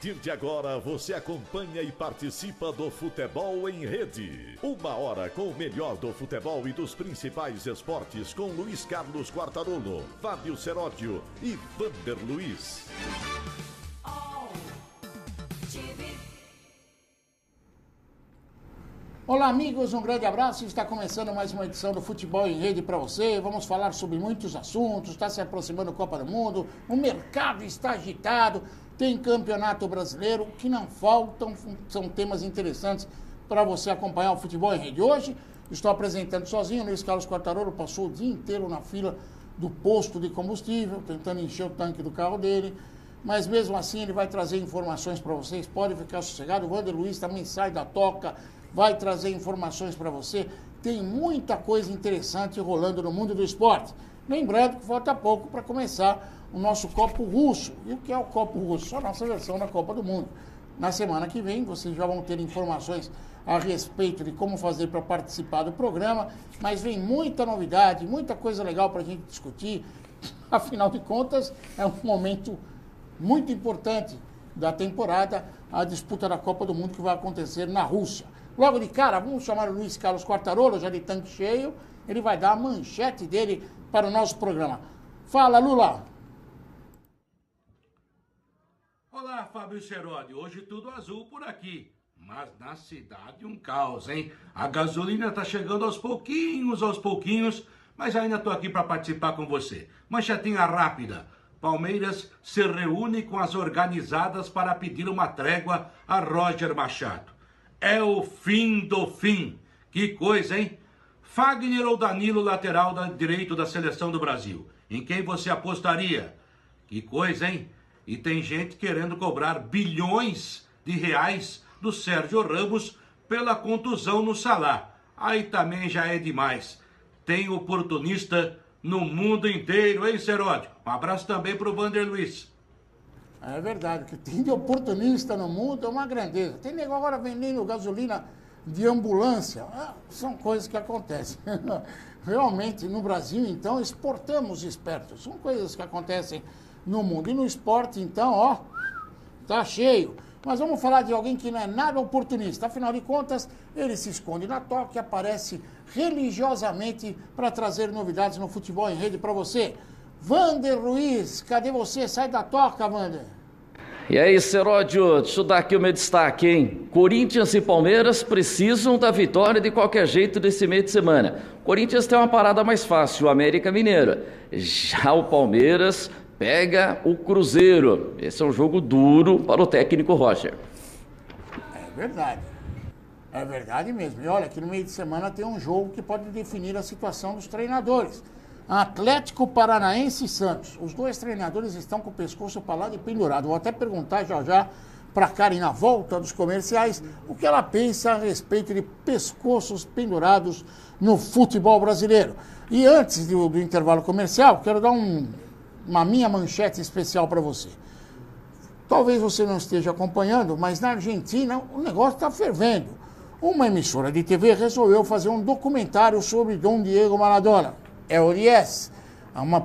partir de agora, você acompanha e participa do Futebol em Rede. Uma hora com o melhor do futebol e dos principais esportes com Luiz Carlos Quartarolo, Fábio Seródio e Vander Luiz. Olá amigos, um grande abraço. Está começando mais uma edição do Futebol em Rede para você. Vamos falar sobre muitos assuntos. Está se aproximando a Copa do Mundo, o mercado está agitado, tem campeonato brasileiro. O que não faltam são temas interessantes para você acompanhar o Futebol em Rede. Hoje estou apresentando sozinho. O Luiz Carlos Quartarolo passou o dia inteiro na fila do posto de combustível, tentando encher o tanque do carro dele. Mas mesmo assim ele vai trazer informações para vocês. Pode ficar sossegado. O Vander Luiz também sai da toca, vai trazer informações para você. Tem muita coisa interessante rolando no mundo do esporte. Lembrando que falta pouco para começar o nosso Copo Russo. E o que é o Copo Russo? Só a nossa versão da Copa do Mundo. Na semana que vem vocês já vão ter informações a respeito de como fazer para participar do programa. Mas vem muita novidade, muita coisa legal para a gente discutir. Afinal de contas, é um momento muito importante da temporada, a disputa da Copa do Mundo que vai acontecer na Rússia. Logo de cara, vamos chamar o Luiz Carlos Quartarolo, já de tanque cheio. Ele vai dar a manchete dele para o nosso programa. Fala, Lula! Olá, Fábio Seródio. Hoje tudo azul por aqui. Mas na cidade um caos, hein? A gasolina tá chegando aos pouquinhos, mas ainda tô aqui para participar com você. Manchetinha rápida. Palmeiras se reúne com as organizadas para pedir uma trégua a Roger Machado. É o fim do fim. Que coisa, hein? Fagner ou Danilo, lateral direito da seleção do Brasil? Em quem você apostaria? Que coisa, hein? E tem gente querendo cobrar bilhões de reais do Sérgio Ramos pela contusão no Salah. Aí também já é demais. Tem oportunista no mundo inteiro, hein, Seródio? Um abraço também pro Vander Luiz. É verdade, o que tem de oportunista no mundo é uma grandeza. Tem negócio agora vendendo gasolina de ambulância. São coisas que acontecem. Realmente, no Brasil, então, exportamos espertos. São coisas que acontecem no mundo. E no esporte, então, ó, tá cheio. Mas vamos falar de alguém que não é nada oportunista. Afinal de contas, ele se esconde na toca e aparece religiosamente para trazer novidades no Futebol em Rede para você. Vander Luiz, cadê você? Sai da toca, Vander. E aí, Seródio, deixa eu dar aqui o meu destaque, hein? Corinthians e Palmeiras precisam da vitória de qualquer jeito desse meio de semana. Corinthians tem uma parada mais fácil, o América Mineiro. Já o Palmeiras pega o Cruzeiro. Esse é um jogo duro para o técnico Roger. É verdade mesmo. E olha, que no meio de semana tem um jogo que pode definir a situação dos treinadores. Atlético Paranaense e Santos. Os dois treinadores estão com o pescoço para lá de pendurado. Vou até perguntar já para a Karen, na volta dos comerciais, o que ela pensa a respeito de pescoços pendurados no futebol brasileiro. E antes do intervalo comercial, quero dar uma minha manchete especial para você. Talvez você não esteja acompanhando, mas na Argentina o negócio está fervendo. Uma emissora de TV resolveu fazer um documentário sobre Dom Diego Maradona. É o 10,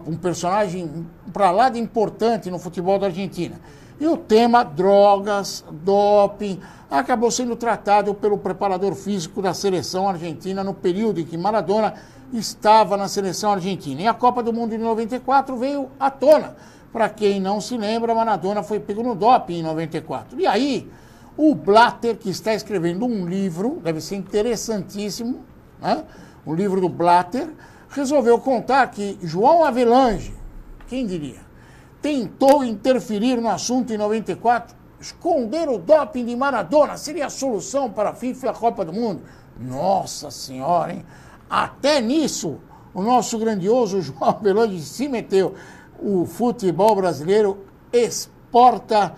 um personagem para lá de importante no futebol da Argentina. E o tema drogas, doping, acabou sendo tratado pelo preparador físico da seleção argentina no período em que Maradona estava na seleção argentina. E a Copa do Mundo de 94 veio à tona. Para quem não se lembra, Maradona foi pego no doping em 94. E aí, o Blatter, que está escrevendo um livro, deve ser interessantíssimo, né? O livro do Blatter, resolveu contar que João Avelange, quem diria, tentou interferir no assunto em 94, esconder o doping de Maradona, seria a solução para a FIFA e a Copa do Mundo. Nossa Senhora, hein? Até nisso, o nosso grandioso João Avelange se meteu. O futebol brasileiro exporta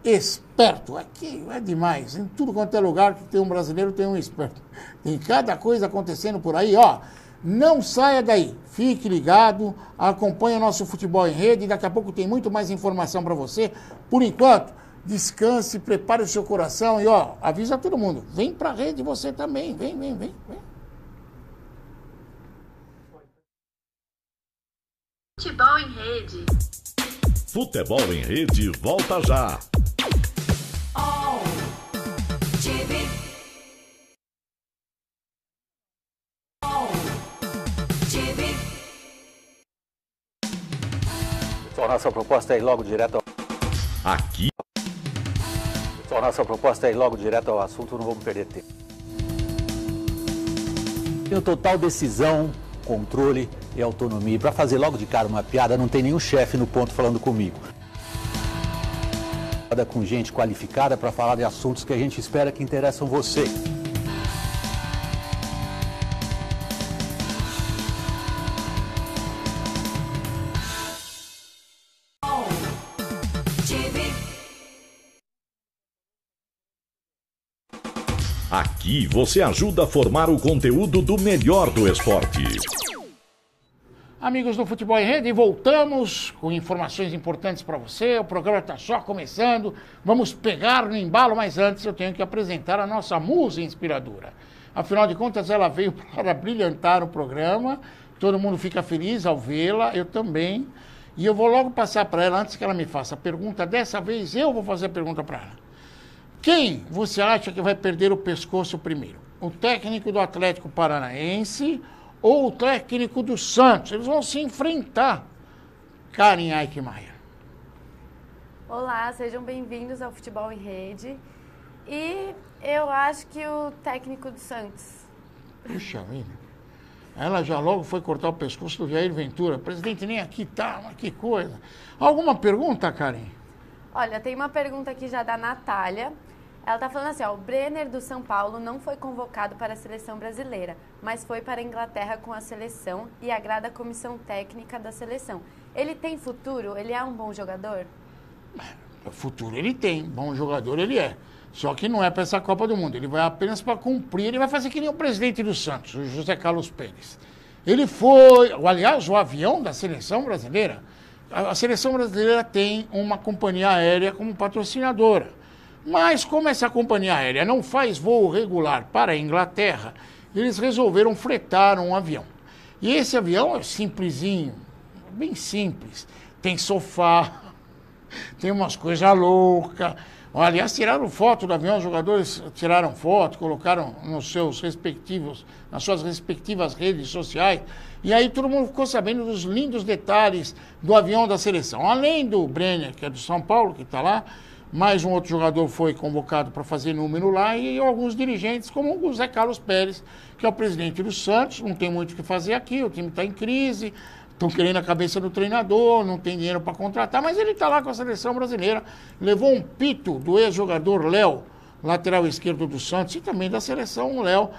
esperto. Aqui é demais. Em tudo quanto é lugar que tem um brasileiro, tem um esperto. Tem cada coisa acontecendo por aí, ó. Não saia daí, fique ligado, acompanhe o nosso Futebol em Rede, daqui a pouco tem muito mais informação para você. Por enquanto, descanse, prepare o seu coração e ó, avisa todo mundo, vem pra rede você também, vem. Futebol em Rede. Futebol em Rede volta já. Só nossa proposta é ir logo direto ao... Aqui. Só nossa proposta é ir logo direto ao assunto, não vamos perder tempo. Tenho total decisão, controle e autonomia. Para fazer logo de cara uma piada, não tem nenhum chefe no ponto falando comigo. Com gente qualificada para falar de assuntos que a gente espera que interessam você. Aqui você ajuda a formar o conteúdo do melhor do esporte. Amigos do Futebol em Rede, voltamos com informações importantes para você. O programa está só começando. Vamos pegar no embalo, mas antes eu tenho que apresentar a nossa musa inspiradora. Afinal de contas, ela veio para brilhantar o programa. Todo mundo fica feliz ao vê-la, eu também. E eu vou logo passar para ela, antes que ela me faça a pergunta. Dessa vez eu vou fazer a pergunta para ela. Quem você acha que vai perder o pescoço primeiro? O técnico do Atlético Paranaense ou o técnico do Santos? Eles vão se enfrentar. Karen Eichmeier. Olá, sejam bem-vindos ao Futebol em Rede. E eu acho que o técnico do Santos. Puxa vida. Ela já logo foi cortar o pescoço do Jair Ventura. Presidente, nem aqui tá, mas que coisa. Alguma pergunta, Karen? Olha, tem uma pergunta aqui já da Natália. Ela está falando assim, ó, o Brenner do São Paulo não foi convocado para a seleção brasileira, mas foi para a Inglaterra com a seleção e agrada a comissão técnica da seleção. Ele tem futuro? Ele é um bom jogador? Futuro ele tem, bom jogador ele é. Só que não é para essa Copa do Mundo, ele vai apenas para cumprir, ele vai fazer que nem o presidente do Santos, o José Carlos Pérez. Ele foi, aliás, o avião da seleção brasileira, a seleção brasileira tem uma companhia aérea como patrocinadora. Mas como essa companhia aérea não faz voo regular para a Inglaterra, eles resolveram fretar um avião. E esse avião é simplesinho, bem simples. Tem sofá, tem umas coisas loucas. Aliás, tiraram foto do avião, os jogadores tiraram foto, colocaram nas suas respectivas redes sociais. E aí todo mundo ficou sabendo dos lindos detalhes do avião da seleção. Além do Brenner, que é do São Paulo, que está lá, mais um outro jogador foi convocado para fazer número lá e alguns dirigentes, como o José Carlos Pérez, que é o presidente do Santos. Não tem muito o que fazer aqui, o time está em crise, estão querendo a cabeça do treinador, não tem dinheiro para contratar, mas ele está lá com a seleção brasileira. Levou um pito do ex-jogador Léo, lateral esquerdo do Santos, e também da seleção. O Léo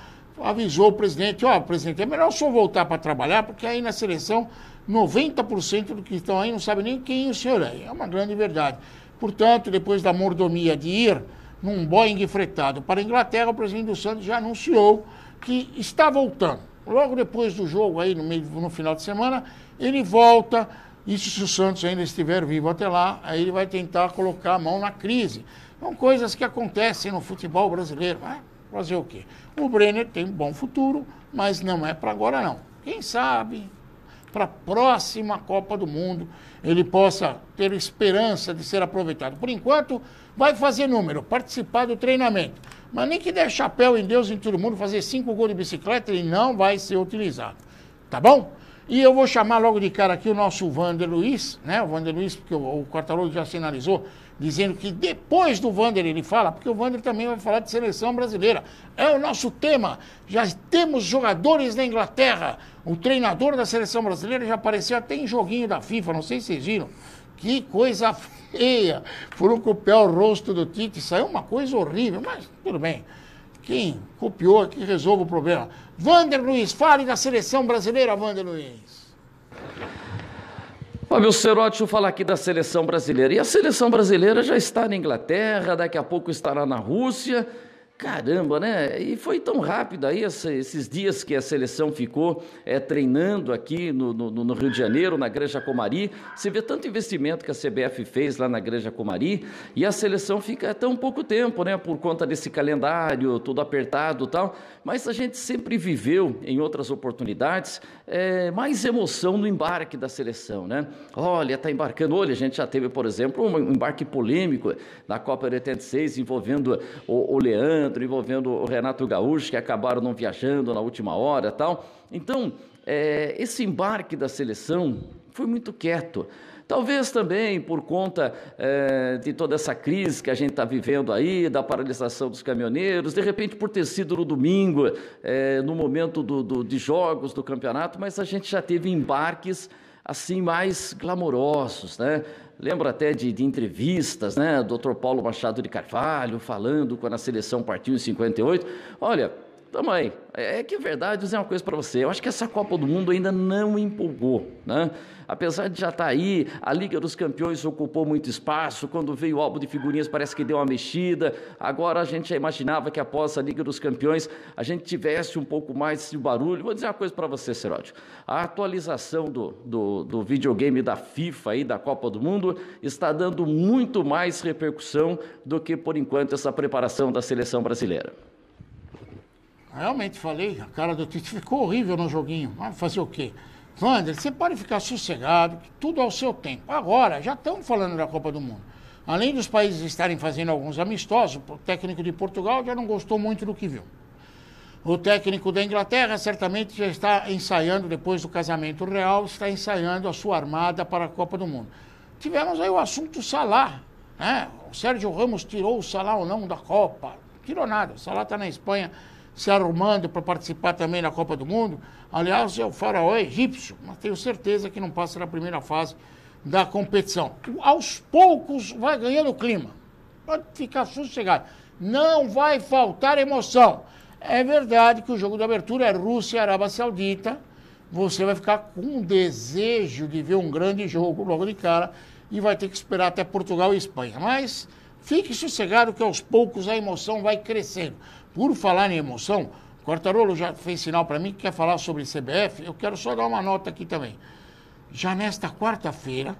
avisou o presidente, presidente, é melhor o senhor voltar para trabalhar, porque aí na seleção 90% do que estão aí não sabe nem quem o senhor é. É uma grande verdade. Portanto, depois da mordomia de ir num Boeing fretado para a Inglaterra, o presidente do Santos já anunciou que está voltando. Logo depois do jogo, aí no final de semana, ele volta. Isso se o Santos ainda estiver vivo até lá, aí ele vai tentar colocar a mão na crise. São coisas que acontecem no futebol brasileiro. Fazer o quê? O Brenner tem um bom futuro, mas não é para agora não. Quem sabe, para a próxima Copa do Mundo, ele possa ter esperança de ser aproveitado. Por enquanto, vai fazer número, participar do treinamento. Mas nem que der chapéu em Deus em todo mundo, fazer 5 gols de bicicleta, ele não vai ser utilizado. Tá bom? E eu vou chamar logo de cara aqui o nosso Vander Luiz, né? O Vander Luiz, porque o Quartarolo já sinalizou, dizendo que depois do Vander ele fala, porque o Vander também vai falar de seleção brasileira. É o nosso tema. Já temos jogadores na Inglaterra. O treinador da seleção brasileira já apareceu até em joguinho da FIFA, não sei se vocês viram. Que coisa feia. Foram copiar o rosto do Tite, saiu uma coisa horrível, mas tudo bem. Quem copiou aqui resolve o problema. Vander Luiz, fale da seleção brasileira, Vander Luiz. Fábio Cerotti, deixa eu falar aqui da seleção brasileira. E a seleção brasileira já está na Inglaterra, daqui a pouco estará na Rússia. Caramba, né? E foi tão rápido aí esses dias que a seleção ficou treinando aqui no Rio de Janeiro, na Granja Comari. Você vê tanto investimento que a CBF fez lá na Granja Comari e a seleção fica tão pouco tempo, né? Por conta desse calendário, tudo apertado e tal. Mas a gente sempre viveu, em outras oportunidades, mais emoção no embarque da seleção, né? Olha, está embarcando. Olha, a gente já teve, por exemplo, um embarque polêmico na Copa de 86 envolvendo o Leandro, envolvendo o Renato Gaúcho, que acabaram não viajando na última hora e tal. Então, esse embarque da seleção foi muito quieto. Talvez também por conta de toda essa crise que a gente está vivendo aí, da paralisação dos caminhoneiros, de repente por ter sido no domingo, no momento de jogos do campeonato, mas a gente já teve embarques assim mais glamourosos, né? Lembro até de entrevistas, né? Dr. Paulo Machado de Carvalho falando quando a seleção partiu em 58. Olha, tamo aí. É que é verdade, vou dizer uma coisa para você. Eu acho que essa Copa do Mundo ainda não empolgou, né? Apesar de já estar aí, a Liga dos Campeões ocupou muito espaço. Quando veio o álbum de figurinhas, parece que deu uma mexida. Agora a gente já imaginava que após a Liga dos Campeões a gente tivesse um pouco mais de barulho. Vou dizer uma coisa para você, Seródio. A atualização do videogame da FIFA aí, da Copa do Mundo, está dando muito mais repercussão do que, por enquanto, essa preparação da seleção brasileira. Realmente falei, a cara do Tite ficou horrível no joguinho. Vai fazer o quê? Wander, você pode ficar sossegado, que tudo ao seu tempo. Agora, já estamos falando da Copa do Mundo. Além dos países estarem fazendo alguns amistosos, o técnico de Portugal já não gostou muito do que viu. O técnico da Inglaterra certamente já está ensaiando, depois do casamento real, está ensaiando a sua armada para a Copa do Mundo. Tivemos aí o assunto Salah, né? O Sérgio Ramos tirou o Salah ou não da Copa. Não tirou nada, o Salah está na Espanha se arrumando para participar também da Copa do Mundo. Aliás, é o faraó egípcio, mas tenho certeza que não passa da primeira fase da competição. Aos poucos vai ganhando o clima. Pode ficar sossegado. Não vai faltar emoção. É verdade que o jogo de abertura é Rússia e Arábia Saudita. Você vai ficar com um desejo de ver um grande jogo logo de cara e vai ter que esperar até Portugal e Espanha. Mas fique sossegado que aos poucos a emoção vai crescendo. Por falar em emoção, o Quartarolo já fez sinal para mim que quer falar sobre CBF. Eu quero só dar uma nota aqui também. Já nesta quarta-feira,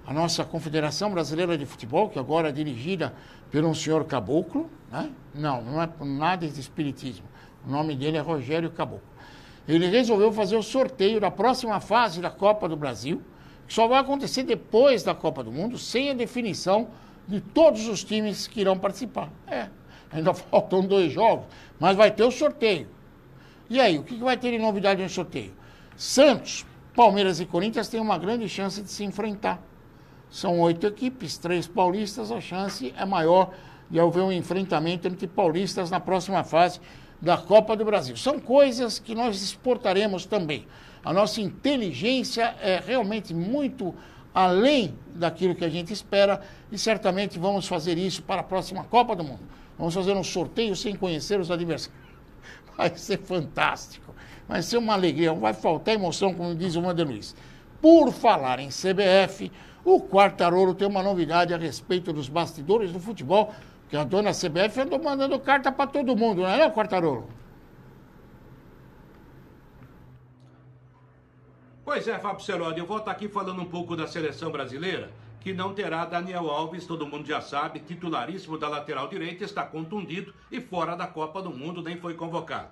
a nossa Confederação Brasileira de Futebol, que agora é dirigida por um senhor Caboclo, né? Não é por nada de espiritismo. O nome dele é Rogério Caboclo. Ele resolveu fazer o sorteio da próxima fase da Copa do Brasil, que só vai acontecer depois da Copa do Mundo, sem a definição de todos os times que irão participar. Ainda faltam 2 jogos, mas vai ter o sorteio. E aí, o que vai ter de novidade no sorteio? Santos, Palmeiras e Corinthians têm uma grande chance de se enfrentar. São 8 equipes, 3 paulistas, a chance é maior de haver um enfrentamento entre paulistas na próxima fase da Copa do Brasil. São coisas que nós exportaremos também. A nossa inteligência é realmente muito além daquilo que a gente espera e certamente vamos fazer isso para a próxima Copa do Mundo. Vamos fazer um sorteio sem conhecer os adversários. Vai ser fantástico. Vai ser uma alegria. Não vai faltar emoção, como diz o Wander Luiz. Por falar em CBF, o Quartarolo tem uma novidade a respeito dos bastidores do futebol, que a dona CBF andou mandando carta para todo mundo, não é, Quartarolo? Pois é, Fábio Seródio, eu vou estar aqui falando um pouco da seleção brasileira, que não terá Daniel Alves, todo mundo já sabe, titularíssimo da lateral direita, está contundido e fora da Copa do Mundo, nem foi convocado.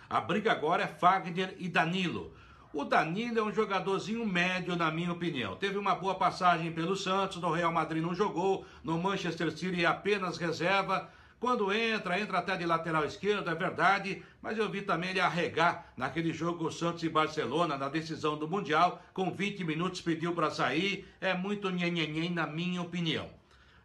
A briga agora é Fagner e Danilo. O Danilo é um jogadorzinho médio, na minha opinião. Teve uma boa passagem pelo Santos, no Real Madrid não jogou, no Manchester City apenas reserva. Quando entra até de lateral esquerdo, é verdade, mas eu vi também ele arregar naquele jogo Santos e Barcelona, na decisão do Mundial, com 20 minutos pediu para sair, é muito nhenhenhen na minha opinião.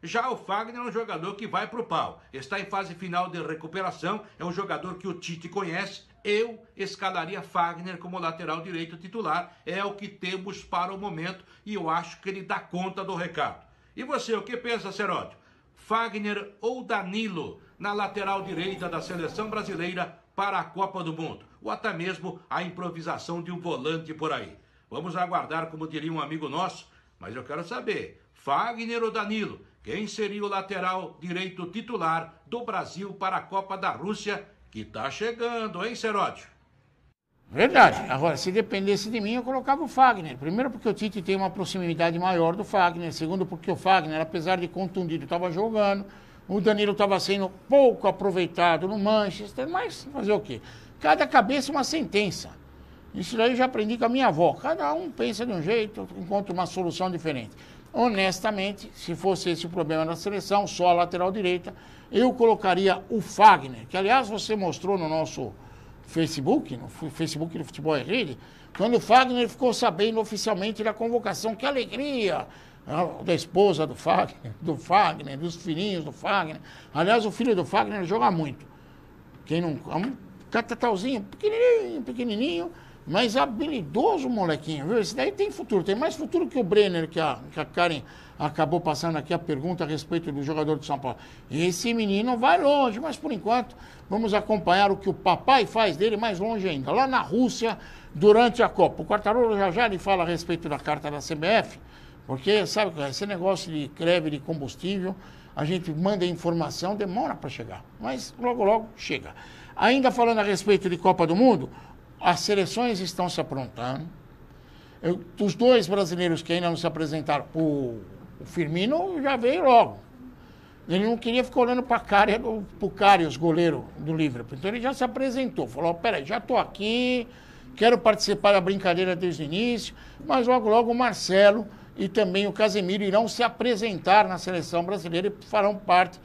Já o Fagner é um jogador que vai para o pau, está em fase final de recuperação, é um jogador que o Tite conhece, eu escalaria Fagner como lateral direito titular, é o que temos para o momento e eu acho que ele dá conta do recado. E você, o que pensa, Seródio? Fagner ou Danilo na lateral direita da seleção brasileira para a Copa do Mundo, ou até mesmo a improvisação de um volante por aí. Vamos aguardar, como diria um amigo nosso, mas eu quero saber, Fagner ou Danilo, quem seria o lateral direito titular do Brasil para a Copa da Rússia, que está chegando, hein, Seródio? Verdade. Agora, se dependesse de mim, eu colocava o Fagner. Primeiro porque o Tite tem uma proximidade maior do Fagner. Segundo porque o Fagner, apesar de contundido, estava jogando. O Danilo estava sendo pouco aproveitado no Manchester. Mas fazer o quê? Cada cabeça uma sentença. Isso daí eu já aprendi com a minha avó. Cada um pensa de um jeito, encontra uma solução diferente. Honestamente, se fosse esse o problema da seleção, só a lateral direita, eu colocaria o Fagner. Que, aliás, você mostrou no nosso Facebook, no Facebook do Futebol em Rede, quando o Fagner ficou sabendo oficialmente da convocação. Que alegria! Da esposa do Fagner, dos filhinhos do Fagner. Aliás, o filho do Fagner joga muito. Quem não... É um catatauzinho, pequenininho, mas habilidoso, molequinho, viu? Esse daí tem futuro, tem mais futuro que o Brenner, que a Karen acabou passando aqui a pergunta a respeito do jogador de São Paulo. Esse menino vai longe, mas por enquanto vamos acompanhar o que o papai faz dele mais longe ainda, lá na Rússia, durante a Copa. O Quartarolo já lhe fala a respeito da carta da CBF, porque, sabe, esse negócio de greve de combustível, a gente manda informação, demora para chegar, mas logo chega. Ainda falando a respeito de Copa do Mundo, as seleções estão se aprontando. Os dois brasileiros que ainda não se apresentaram, o Firmino já veio logo. Ele não queria ficar olhando para o Karius, goleiro do Liverpool. Então ele já se apresentou, falou, peraí, já estou aqui, quero participar da brincadeira desde o início, mas logo o Marcelo e também o Casemiro irão se apresentar na seleção brasileira e farão parte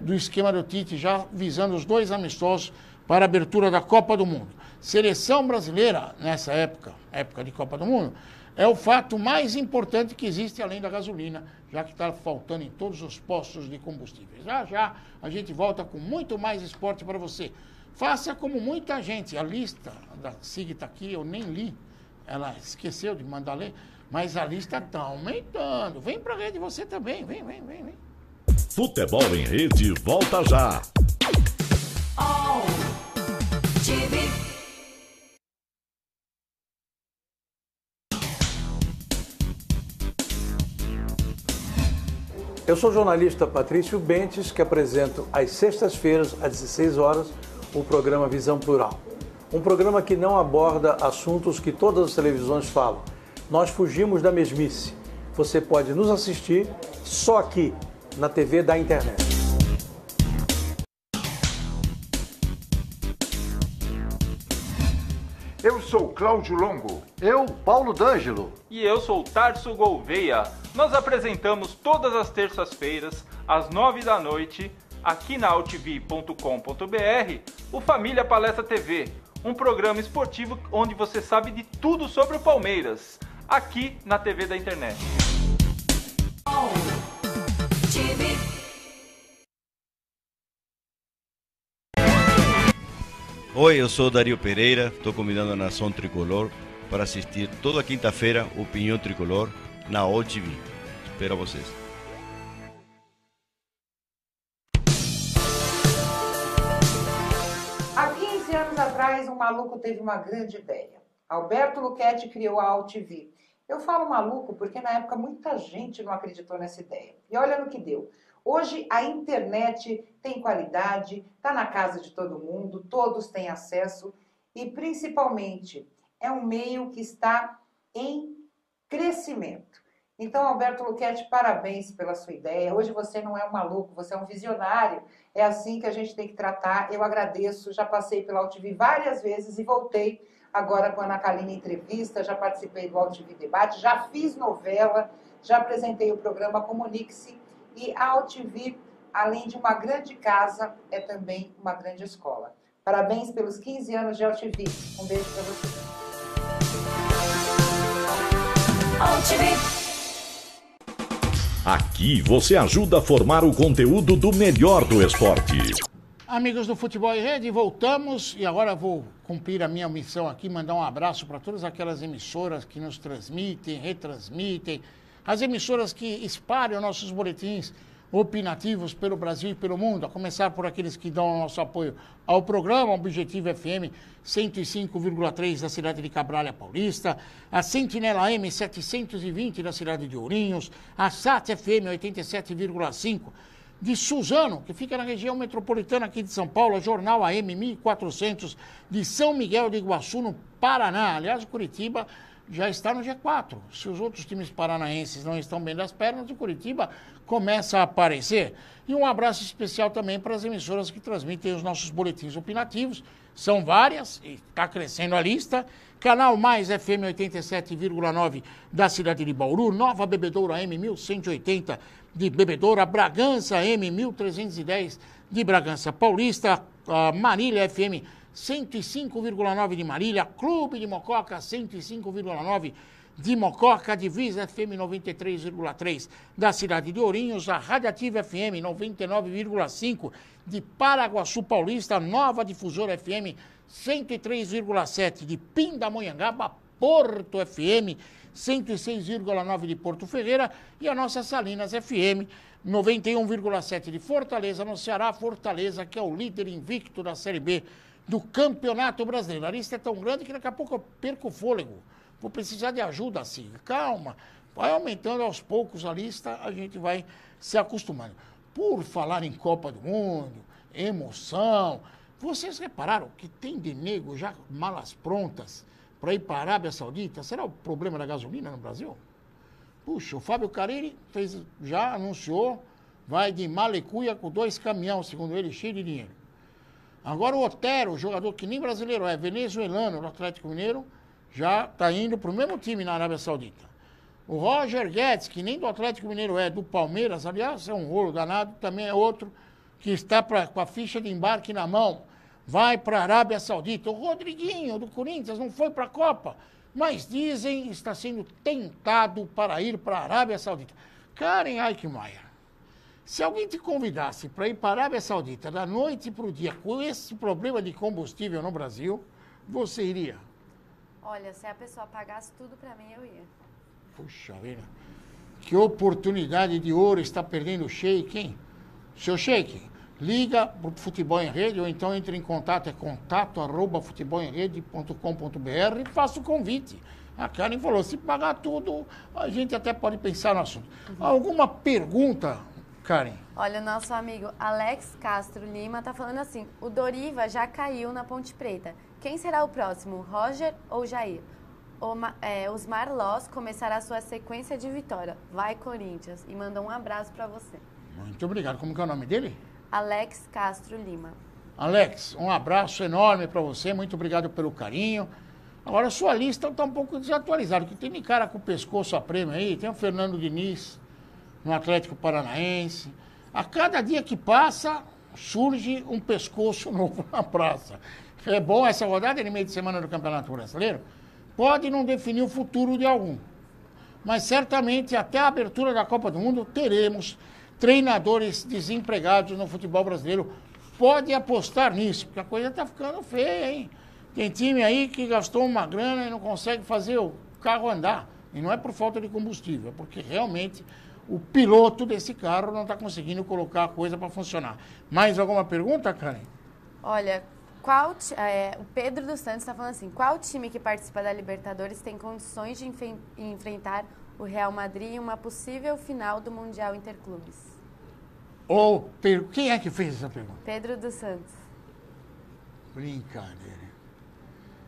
do esquema do Tite, já visando os dois amistosos para a abertura da Copa do Mundo. Seleção brasileira, nessa época de Copa do Mundo, é o fato mais importante que existe além da gasolina, já que está faltando em todos os postos de combustíveis. Já a gente volta com muito mais esporte para você. Faça como muita gente, a lista da SIG está aqui, eu nem li, ela esqueceu de mandar ler, mas a lista está aumentando. Vem para a rede você também, vem. Futebol em Rede volta já. Eu sou o jornalista Patrício Bentes, que apresento às sextas-feiras, às 16 horas, o programa Visão Plural. Um programa que não aborda assuntos que todas as televisões falam. Nós fugimos da mesmice. Você pode nos assistir só aqui, na TV da internet. Eu sou Cláudio Longo. Eu, Paulo D'Angelo. E eu sou Tarso Gouveia. Nós apresentamos todas as terças-feiras, às 9h, aqui na altv.com.br, o Família Palestra TV, um programa esportivo onde você sabe de tudo sobre o Palmeiras, aqui na TV da internet. Oi, eu sou Dario Pereira, estou convidando a Nação Tricolor para assistir toda quinta-feira o Opinião Tricolor na OTV. Espero vocês. Há 15 anos atrás, um maluco teve uma grande ideia. Alberto Luchetti criou a AltV. Eu falo maluco porque na época muita gente não acreditou nessa ideia. E olha no que deu. Hoje a internet tem qualidade, está na casa de todo mundo, todos têm acesso e principalmente é um meio que está em crescimento. Então, Alberto Luchetti, parabéns pela sua ideia. Hoje você não é um maluco, você é um visionário. É assim que a gente tem que tratar. Eu agradeço, já passei pela AltV várias vezes e voltei agora com a Ana Kaline Entrevista, já participei do AltV Debate, já fiz novela, já apresentei o programa Comunique-se. E a AltV, além de uma grande casa, é também uma grande escola. Parabéns pelos 15 anos de AltV. Um beijo para você. AltV. Aqui você ajuda a formar o conteúdo do melhor do esporte. Amigos do Futebol em Rede, voltamos e agora vou cumprir a minha missão aqui, mandar um abraço para todas aquelas emissoras que nos transmitem, retransmitem, as emissoras que espalham nossos boletins opinativos pelo Brasil e pelo mundo, a começar por aqueles que dão nosso apoio ao programa Objetivo FM 105,3 da cidade de Cabralha Paulista, a Sentinela M 720 da cidade de Ourinhos, a SAT FM 87,5 de Suzano, que fica na região metropolitana aqui de São Paulo, a Jornal AM 1400 de São Miguel de Iguaçu, no Paraná. Aliás, o Curitiba já está no G4. Se os outros times paranaenses não estão bem das pernas, o Curitiba começa a aparecer. E um abraço especial também para as emissoras que transmitem os nossos boletins opinativos. São várias, e está crescendo a lista. Canal Mais FM 87,9 da cidade de Bauru, Nova Bebedouro AM 1180 de Bebedoura, Bragança AM 1310 de Bragança Paulista, Marília FM 105,9 de Marília, Clube de Mococa, 105,9 de Mococa, Divisa FM 93,3 da cidade de Ourinhos, a Radiativa FM 99,5 de Paraguaçu Paulista, Nova Difusora FM 103,7 de Pindamonhangaba, Porto FM 106,9 de Porto Ferreira e a nossa Salinas FM 91,7 de Fortaleza, no Ceará. Fortaleza, que é o líder invicto da Série B do Campeonato Brasileiro. A lista é tão grande que daqui a pouco eu perco o fôlego. Vou precisar de ajuda, assim. Calma, vai aumentando aos poucos a lista, a gente vai se acostumando. Por falar em Copa do Mundo, emoção, vocês repararam que tem de nego já malas prontas para ir para a Arábia Saudita? Será o problema da gasolina no Brasil? Puxa, o Fábio Carilli já anunciou, vai de Malecuia com 2 caminhões, segundo ele, cheio de dinheiro. Agora o Otero, jogador que nem brasileiro é, venezuelano do Atlético Mineiro, já está indo para o mesmo time na Arábia Saudita. O Roger Guedes, que nem do Atlético Mineiro é, do Palmeiras, aliás, é um rolo danado, também é outro que está com a ficha de embarque na mão, vai para a Arábia Saudita. O Rodriguinho, do Corinthians, não foi para a Copa, mas dizem está sendo tentado para ir para a Arábia Saudita. Karen Eichmeier, se alguém te convidasse para ir para a Arábia Saudita da noite para o dia com esse problema de combustível no Brasil, você iria? Olha, se a pessoa pagasse tudo para mim, eu ia. Puxa vida, que oportunidade de ouro está perdendo o Sheik, hein? Seu Sheik, liga para o Futebol em Rede ou então entre em contato, é contato@futebolemrede.com.br e faça o convite. A Karen falou, se pagar tudo, a gente até pode pensar no assunto. Alguma pergunta, Karen? Olha, o nosso amigo Alex Castro Lima está falando assim, o Doriva já caiu na Ponte Preta. Quem será o próximo, Roger ou Jair? Osmar Loss começará a sua sequência de vitória. Vai, Corinthians. E manda um abraço para você. Muito obrigado. Como que é o nome dele? Alex Castro Lima. Alex, um abraço enorme para você. Muito obrigado pelo carinho. Agora, sua lista está um pouco desatualizada, porque tem de cara com o pescoço a prêmio aí. Tem o Fernando Diniz, no Atlético Paranaense. A cada dia que passa, surge um pescoço novo na praça. É bom essa rodada de meio de semana do Campeonato Brasileiro? Pode não definir o futuro de algum. Mas certamente até a abertura da Copa do Mundo teremos treinadores desempregados no futebol brasileiro. Pode apostar nisso, porque a coisa está ficando feia, hein? Tem time aí que gastou uma grana e não consegue fazer o carro andar. E não é por falta de combustível, é porque realmente o piloto desse carro não está conseguindo colocar a coisa para funcionar. Mais alguma pergunta, Karen? Olha, o Pedro dos Santos está falando assim, qual time que participa da Libertadores tem condições de enfrentar o Real Madrid em uma possível final do Mundial Interclubes? Quem é que fez essa pergunta? Pedro dos Santos. Brincadeira.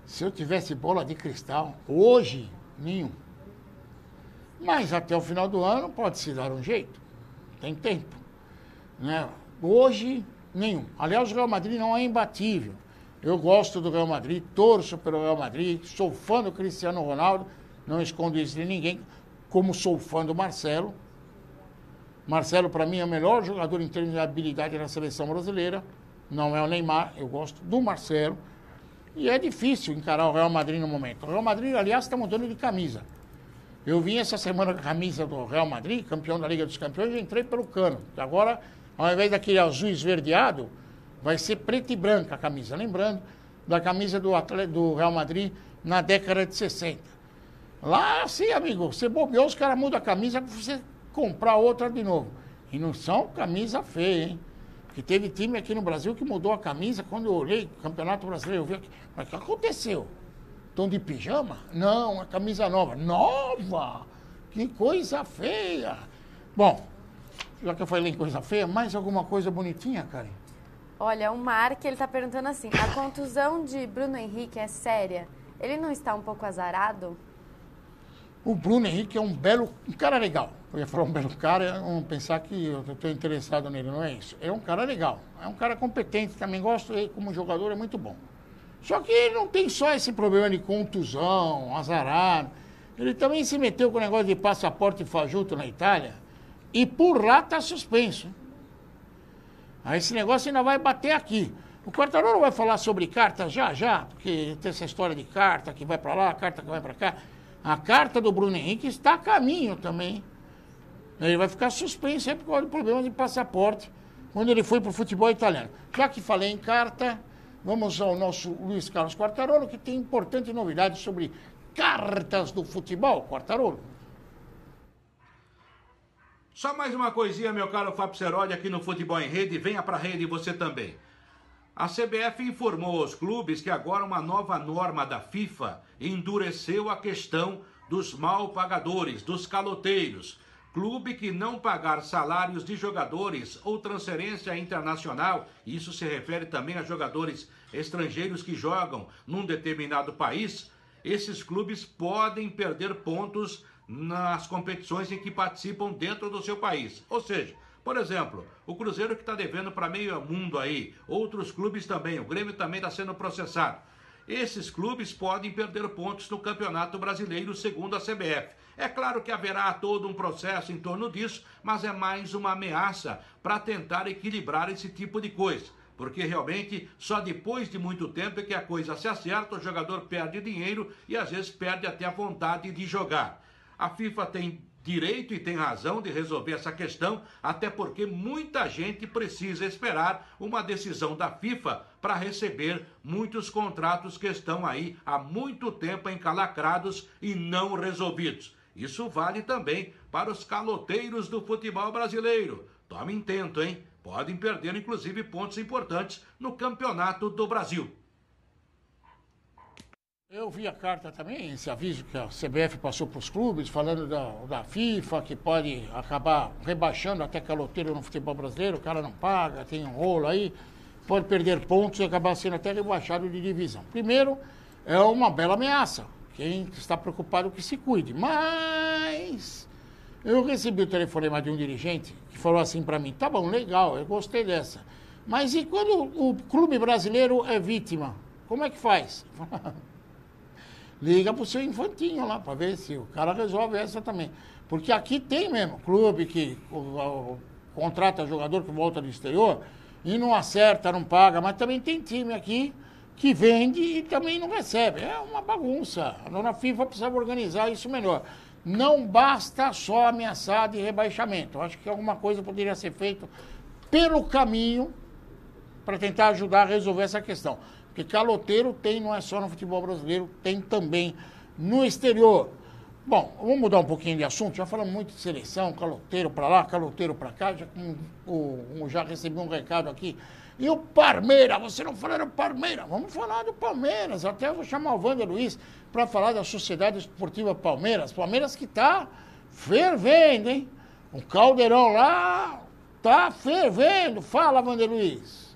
Se eu tivesse bola de cristal, hoje, nenhum. Mas até o final do ano pode-se dar um jeito. Tem tempo. Né? Hoje, nenhum. Aliás, o Real Madrid não é imbatível. Eu gosto do Real Madrid, torço pelo Real Madrid, sou fã do Cristiano Ronaldo, não escondo isso de ninguém, como sou fã do Marcelo. Marcelo, para mim, é o melhor jogador em termos de habilidade na seleção brasileira. Não é o Neymar, eu gosto do Marcelo. E é difícil encarar o Real Madrid no momento. O Real Madrid, aliás, está mudando de camisa. Eu vim essa semana com a camisa do Real Madrid, campeão da Liga dos Campeões, e entrei pelo cano. Agora, ao invés daquele azul esverdeado, vai ser preta e branca a camisa. Lembrando da camisa do Real Madrid na década de 60. Lá, sim, amigo, você bobeou, os caras mudam a camisa para você comprar outra de novo. E não são camisa feia, hein? Porque teve time aqui no Brasil que mudou a camisa. Quando eu olhei o Campeonato Brasileiro, eu vi aqui, mas o que aconteceu? Estão de pijama? Não, a camisa nova. Nova! Que coisa feia! Bom, já que eu falei em coisa feia, mais alguma coisa bonitinha, Karen? Olha, o Mark, ele tá perguntando assim, a contusão de Bruno Henrique é séria? Ele não está um pouco azarado? O Bruno Henrique é um cara legal. Eu ia falar um belo cara, não pensar que eu estou interessado nele, não é isso. É um cara legal, é um cara competente, também gosto dele como jogador, é muito bom. Só que ele não tem só esse problema de contusão, azarado. Ele também se meteu com o negócio de passaporte fajuto na Itália e por lá está suspenso. Aí esse negócio ainda vai bater aqui. O Quartarolo vai falar sobre carta já, porque tem essa história de carta que vai para lá, carta que vai para cá. A carta do Bruno Henrique está a caminho também. Ele vai ficar suspenso aí por causa de problemas de passaporte quando ele foi para o futebol italiano. Já que falei em carta, vamos ao nosso Luiz Carlos Quartarolo, que tem importante novidade sobre cartas do futebol. Quartarolo. Só mais uma coisinha, meu caro Fábio Serodi, aqui no Futebol em Rede. Venha para a rede você também. A CBF informou aos clubes que agora uma nova norma da FIFA endureceu a questão dos mal pagadores, dos caloteiros. Clube que não pagar salários de jogadores ou transferência internacional, isso se refere também a jogadores estrangeiros que jogam num determinado país, esses clubes podem perder pontos nas competições em que participam dentro do seu país. Ou seja, por exemplo, o Cruzeiro que está devendo para meio mundo aí, outros clubes também, o Grêmio também está sendo processado. Esses clubes podem perder pontos no Campeonato Brasileiro, segundo a CBF. É claro que haverá todo um processo em torno disso, mas é mais uma ameaça para tentar equilibrar esse tipo de coisa. Porque realmente só depois de muito tempo é que a coisa se acerta, o jogador perde dinheiro e às vezes perde até a vontade de jogar. A FIFA tem direito e tem razão de resolver essa questão, até porque muita gente precisa esperar uma decisão da FIFA para receber muitos contratos que estão aí há muito tempo encalacrados e não resolvidos. Isso vale também para os caloteiros do futebol brasileiro. Tomem tento, hein? Podem perder, inclusive, pontos importantes no Campeonato do Brasil. Eu vi a carta também, esse aviso que a CBF passou para os clubes, falando da FIFA, que pode acabar rebaixando até caloteiro no futebol brasileiro, o cara não paga, tem um rolo aí, pode perder pontos e acabar sendo até rebaixado de divisão. Primeiro, é uma bela ameaça. Quem está preocupado que se cuide. Mas eu recebi o telefonema de um dirigente que falou assim para mim, tá bom, legal, eu gostei dessa. Mas e quando o clube brasileiro é vítima? Como é que faz? Liga pro seu infantinho lá para ver se o cara resolve essa também. Porque aqui tem mesmo clube que contrata jogador que volta do exterior e não acerta, não paga, mas também tem time aqui que vende e também não recebe. É uma bagunça. A dona FIFA precisa organizar isso melhor. Não basta só ameaçar de rebaixamento. Eu acho que alguma coisa poderia ser feita pelo caminho para tentar ajudar a resolver essa questão. Porque caloteiro tem, não é só no futebol brasileiro, tem também no exterior. Bom, vamos mudar um pouquinho de assunto. Já falamos muito de seleção, caloteiro para lá, caloteiro para cá. Já recebi um recado aqui. E o Palmeiras? Você não falou do Palmeiras? Vamos falar do Palmeiras. Até vou chamar o Wander Luiz para falar da Sociedade Esportiva Palmeiras. Palmeiras que está fervendo, hein? O caldeirão lá está fervendo. Fala, Wander Luiz.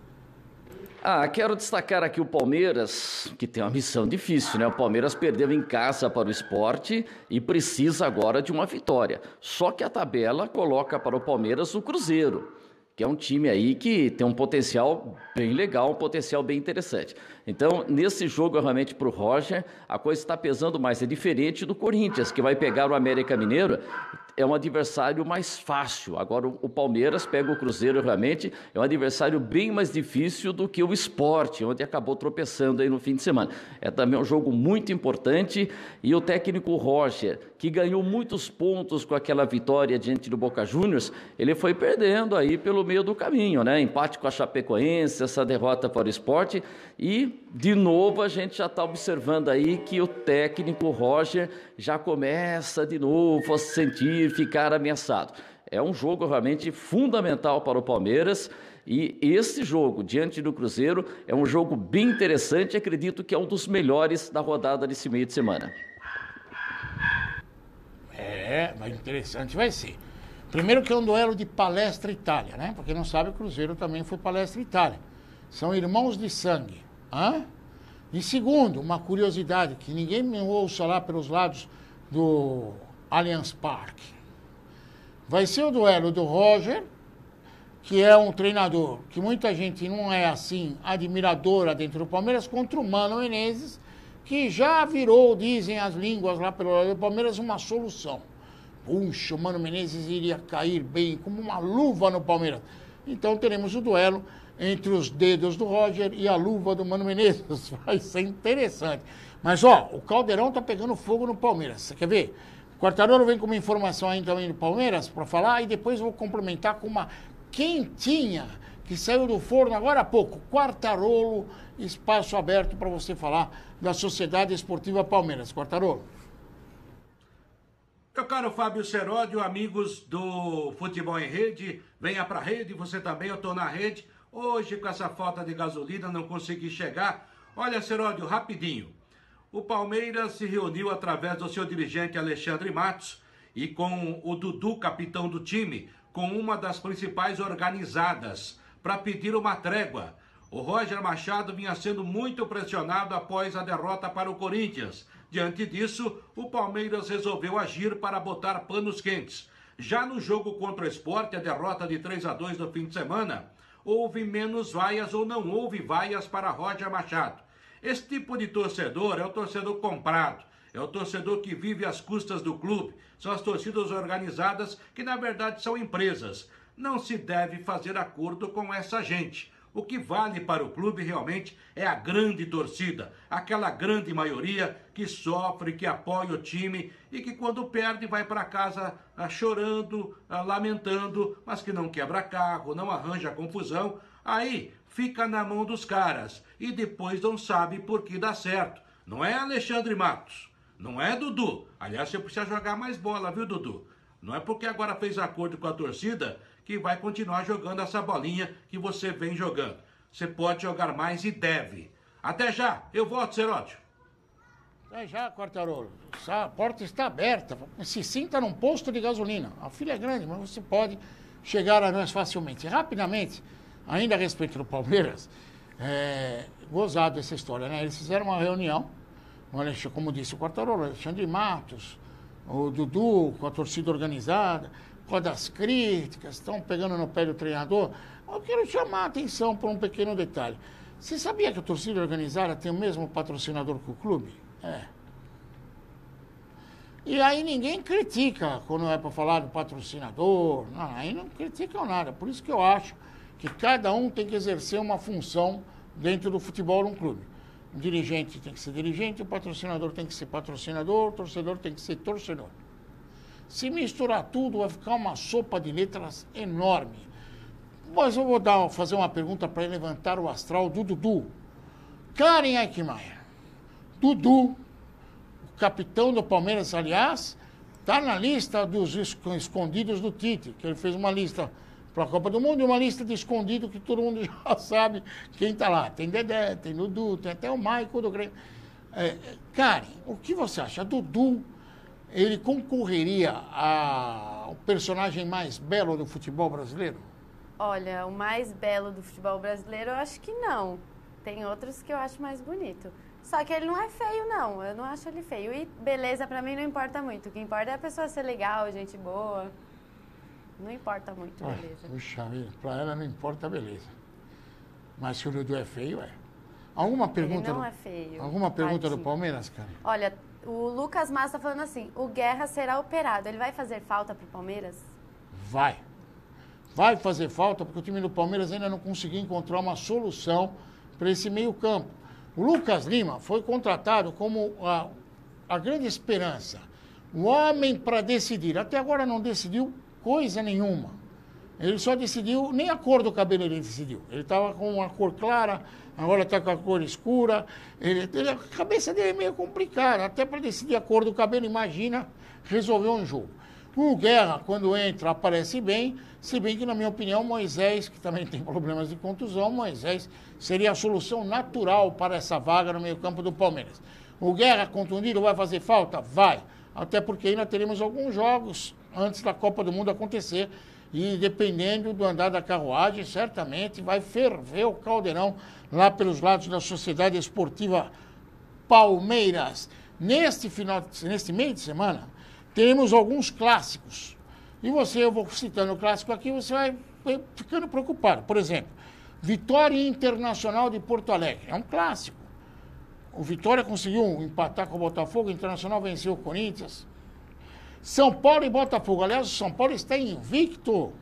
Quero destacar aqui o Palmeiras, que tem uma missão difícil, né? O Palmeiras perdeu em casa para o Sport e precisa agora de uma vitória. Só que a tabela coloca para o Palmeiras o Cruzeiro, que é um time aí que tem um potencial bem legal, um potencial bem interessante. Então, nesse jogo, realmente, para o Roger, a coisa está pesando mais. É diferente do Corinthians, que vai pegar o América Mineiro, é um adversário mais fácil. Agora, o Palmeiras pega o Cruzeiro, realmente, é um adversário bem mais difícil do que o Sport, onde acabou tropeçando aí no fim de semana. É também um jogo muito importante, e o técnico Roger, que ganhou muitos pontos com aquela vitória diante do Boca Juniors, ele foi perdendo aí pelo meio do caminho, né? Empate com a Chapecoense, essa derrota para o Sport, e de novo a gente já está observando aí que o técnico Roger já começa de novo a se sentir, ficar ameaçado. É um jogo realmente fundamental para o Palmeiras, e esse jogo diante do Cruzeiro é um jogo bem interessante, acredito que é um dos melhores da rodada desse meio de semana. Mas interessante vai ser. Primeiro que é um duelo de Palestra Itália, né? Porque não sabe, o Cruzeiro também foi Palestra Itália. São irmãos de sangue. E segundo, uma curiosidade, que ninguém me ouça lá pelos lados do Allianz Parque. Vai ser o duelo do Roger, que é um treinador que muita gente não é assim admiradora dentro do Palmeiras, contra o Mano Menezes, que já virou, dizem as línguas lá pelo lado do Palmeiras, uma solução. Puxa, o Mano Menezes iria cair bem, como uma luva no Palmeiras. Então teremos o duelo entre os dedos do Roger e a luva do Mano Menezes. Vai ser interessante. Mas, ó, o Caldeirão tá pegando fogo no Palmeiras. Você quer ver? O Quartarolo vem com uma informação aí também do Palmeiras para falar e depois vou complementar com uma quentinha que saiu do forno agora há pouco. Quartarolo, espaço aberto para você falar da Sociedade Esportiva Palmeiras. Quartarolo. Meu caro Fábio Seródio, amigos do Futebol em Rede, venha pra rede, você também, eu tô na rede. Hoje, com essa falta de gasolina, não consegui chegar. Olha, Seródio, rapidinho. O Palmeiras se reuniu através do seu dirigente Alexandre Matos e com o Dudu, capitão do time, com uma das principais organizadas, para pedir uma trégua. O Roger Machado vinha sendo muito pressionado após a derrota para o Corinthians. Diante disso, o Palmeiras resolveu agir para botar panos quentes. Já no jogo contra o Sport, a derrota de 3-2 no fim de semana, houve menos vaias ou não houve vaias para Roger Machado. Esse tipo de torcedor é o torcedor comprado, é o torcedor que vive às custas do clube, são as torcidas organizadas que na verdade são empresas. Não se deve fazer acordo com essa gente. O que vale para o clube realmente é a grande torcida, aquela grande maioria que sofre, que apoia o time e que quando perde vai para casa chorando, lamentando, mas que não quebra carro, não arranja confusão. Aí fica na mão dos caras e depois não sabe por que dá certo. Não é Alexandre Matos, não é Dudu. Aliás, você precisa jogar mais bola, viu, Dudu? Não é porque agora fez acordo com a torcida que vai continuar jogando essa bolinha que você vem jogando. Você pode jogar mais e deve. Até já, eu volto, Seródio. Até já, Quartarolo. A porta está aberta. Se sinta num posto de gasolina. A fila é grande, mas você pode chegar a nós facilmente. Rapidamente, ainda a respeito do Palmeiras, gozado essa história, né? Eles fizeram uma reunião, como disse o Quartarolo, Alexandre Matos, o Dudu, com a torcida organizada, com a das críticas, estão pegando no pé do treinador. Eu quero chamar a atenção para um pequeno detalhe. Você sabia que a torcida organizada tem o mesmo patrocinador que o clube? É. E aí ninguém critica quando é para falar do patrocinador. Não, aí não criticam nada. Por isso que eu acho que cada um tem que exercer uma função dentro do futebol num clube. O dirigente tem que ser dirigente, o patrocinador tem que ser patrocinador, o torcedor tem que ser torcedor. Se misturar tudo, vai ficar uma sopa de letras enorme. Mas eu vou fazer uma pergunta para levantar o astral do Dudu. Karen Eichmeier. Dudu, o capitão do Palmeiras, aliás, está na lista dos escondidos do Tite, que ele fez uma lista para a Copa do Mundo e uma lista de escondido que todo mundo já sabe quem está lá. Tem Dedé, tem Dudu, tem até o Michael do Grêmio. Karen, o que você acha? Dudu, ele concorreria ao personagem mais belo do futebol brasileiro? Olha, o mais belo do futebol brasileiro eu acho que não. Tem outros que eu acho mais bonito. Só que ele não é feio, não. Eu não acho ele feio. E beleza, pra mim, não importa muito. O que importa é a pessoa ser legal, gente boa. Não importa muito, beleza. Puxa vida, pra ela não importa a beleza. Mas se o Dudu é feio, é. Alguma pergunta? Ele não é feio. Alguma pergunta do Palmeiras, cara? Olha, o Lucas Massa tá falando assim, o Guerra será operado. Ele vai fazer falta pro Palmeiras? Vai. Vai fazer falta porque o time do Palmeiras ainda não conseguiu encontrar uma solução para esse meio campo. O Lucas Lima foi contratado como a grande esperança. O homem para decidir. Até agora não decidiu coisa nenhuma. Ele só decidiu, nem a cor do cabelo ele decidiu. Ele estava com uma cor clara, agora está com a cor escura. A cabeça dele é meio complicada. Até para decidir a cor do cabelo, imagina resolver um jogo. O Guerra, quando entra, aparece bem, se bem que, na minha opinião, Moisés, que também tem problemas de contusão, Moisés seria a solução natural para essa vaga no meio-campo do Palmeiras. O Guerra contundido vai fazer falta? Vai. Até porque ainda teremos alguns jogos antes da Copa do Mundo acontecer e, dependendo do andar da carruagem, certamente vai ferver o caldeirão lá pelos lados da Sociedade Esportiva Palmeiras. Neste meio de semana, temos alguns clássicos. E eu vou citando o clássico aqui, você vai ficando preocupado. Por exemplo, Vitória Internacional de Porto Alegre. É um clássico. O Vitória conseguiu empatar com o Botafogo, o Internacional venceu o Corinthians. São Paulo e Botafogo. Aliás, o São Paulo está invicto.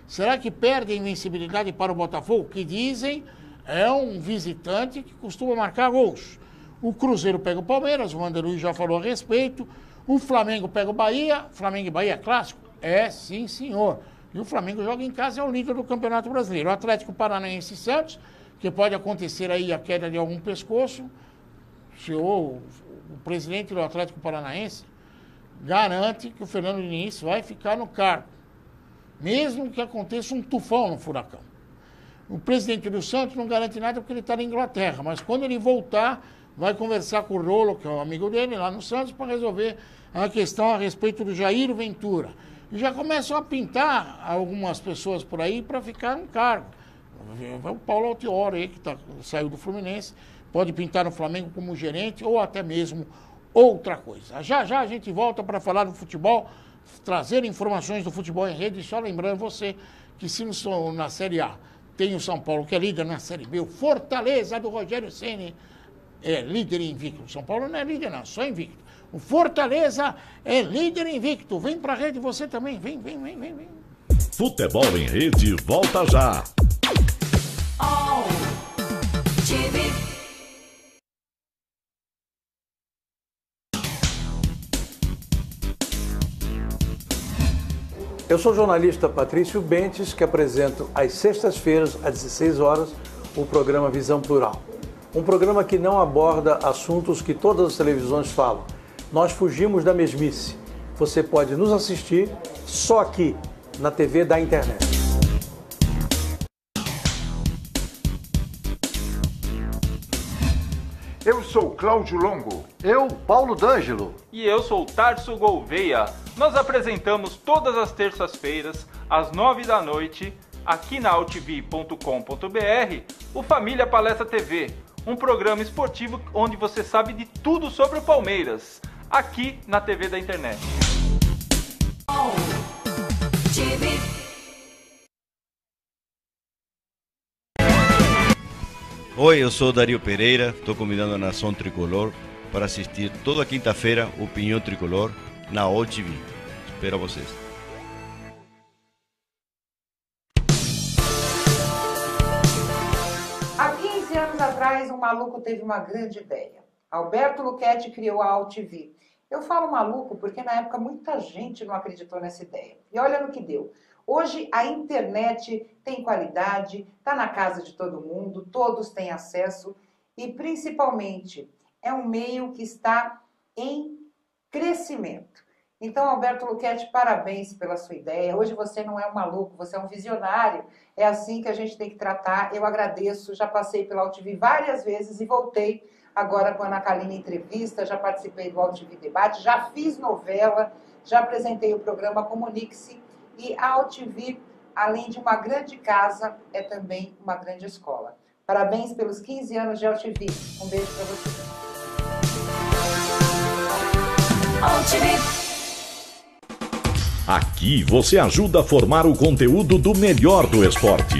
Será que perde a invencibilidade para o Botafogo? Que dizem é um visitante que costuma marcar gols. O Cruzeiro pega o Palmeiras, o Wander Luiz já falou a respeito. O Flamengo pega o Bahia. Flamengo e Bahia é clássico? É, sim, senhor. E o Flamengo joga em casa, é o líder do Campeonato Brasileiro. O Atlético Paranaense e Santos, que pode acontecer aí a queda de algum pescoço. O presidente do Atlético Paranaense garante que o Fernando Diniz vai ficar no cargo, mesmo que aconteça um tufão no Furacão. O presidente do Santos não garante nada porque ele está na Inglaterra, mas quando ele voltar, vai conversar com o Rolo, que é um amigo dele, lá no Santos, para resolver a questão a respeito do Jair Ventura. E já começam a pintar algumas pessoas por aí para ficar no cargo. O Paulo Altioro aí, que saiu do Fluminense, pode pintar no Flamengo como gerente ou até mesmo outra coisa. Já já a gente volta para falar do futebol, trazer informações do futebol em rede. Só lembrando você que se na Série A tem o São Paulo, que é líder, na Série B, o Fortaleza do Rogério Ceni é líder invicto. O São Paulo não é líder não, só invicto. O Fortaleza é líder invicto. Vem pra rede você também, vem. Futebol em Rede volta já. Eu sou o jornalista Patrício Bentes, que apresento às sextas-feiras, às 16 horas, o programa Visão Plural. Um programa que não aborda assuntos que todas as televisões falam. Nós fugimos da mesmice. Você pode nos assistir só aqui, na TV da internet. Eu sou Cláudio Longo. Eu, Paulo D'Angelo. E eu sou Tarso Gouveia. Nós apresentamos todas as terças-feiras, às 9 da noite, aqui na altv.com.br, o Família Palestra TV, um programa esportivo onde você sabe de tudo sobre o Palmeiras, aqui na TV da internet. Oi, eu sou Dario Pereira, estou convidando a Nação Tricolor para assistir toda quinta-feira o Pinhão Tricolor na OTV. Espero vocês. Há 15 anos atrás, um maluco teve uma grande ideia. Alberto Luchetti criou a AltV. Eu falo maluco porque na época muita gente não acreditou nessa ideia. E olha no que deu. Hoje a internet tem qualidade, está na casa de todo mundo, todos têm acesso e principalmente é um meio que está em crescimento. Então, Alberto Luchetti, parabéns pela sua ideia. Hoje você não é um maluco, você é um visionário. É assim que a gente tem que tratar. Eu agradeço, já passei pela AltV várias vezes e voltei agora com a Ana Kaline Entrevista, já participei do AltV Debate, já fiz novela, já apresentei o programa Comunique-se. E a AltV, além de uma grande casa, é também uma grande escola. Parabéns pelos 15 anos de AltV. Um beijo para você. AltV. Aqui você ajuda a formar o conteúdo do melhor do esporte.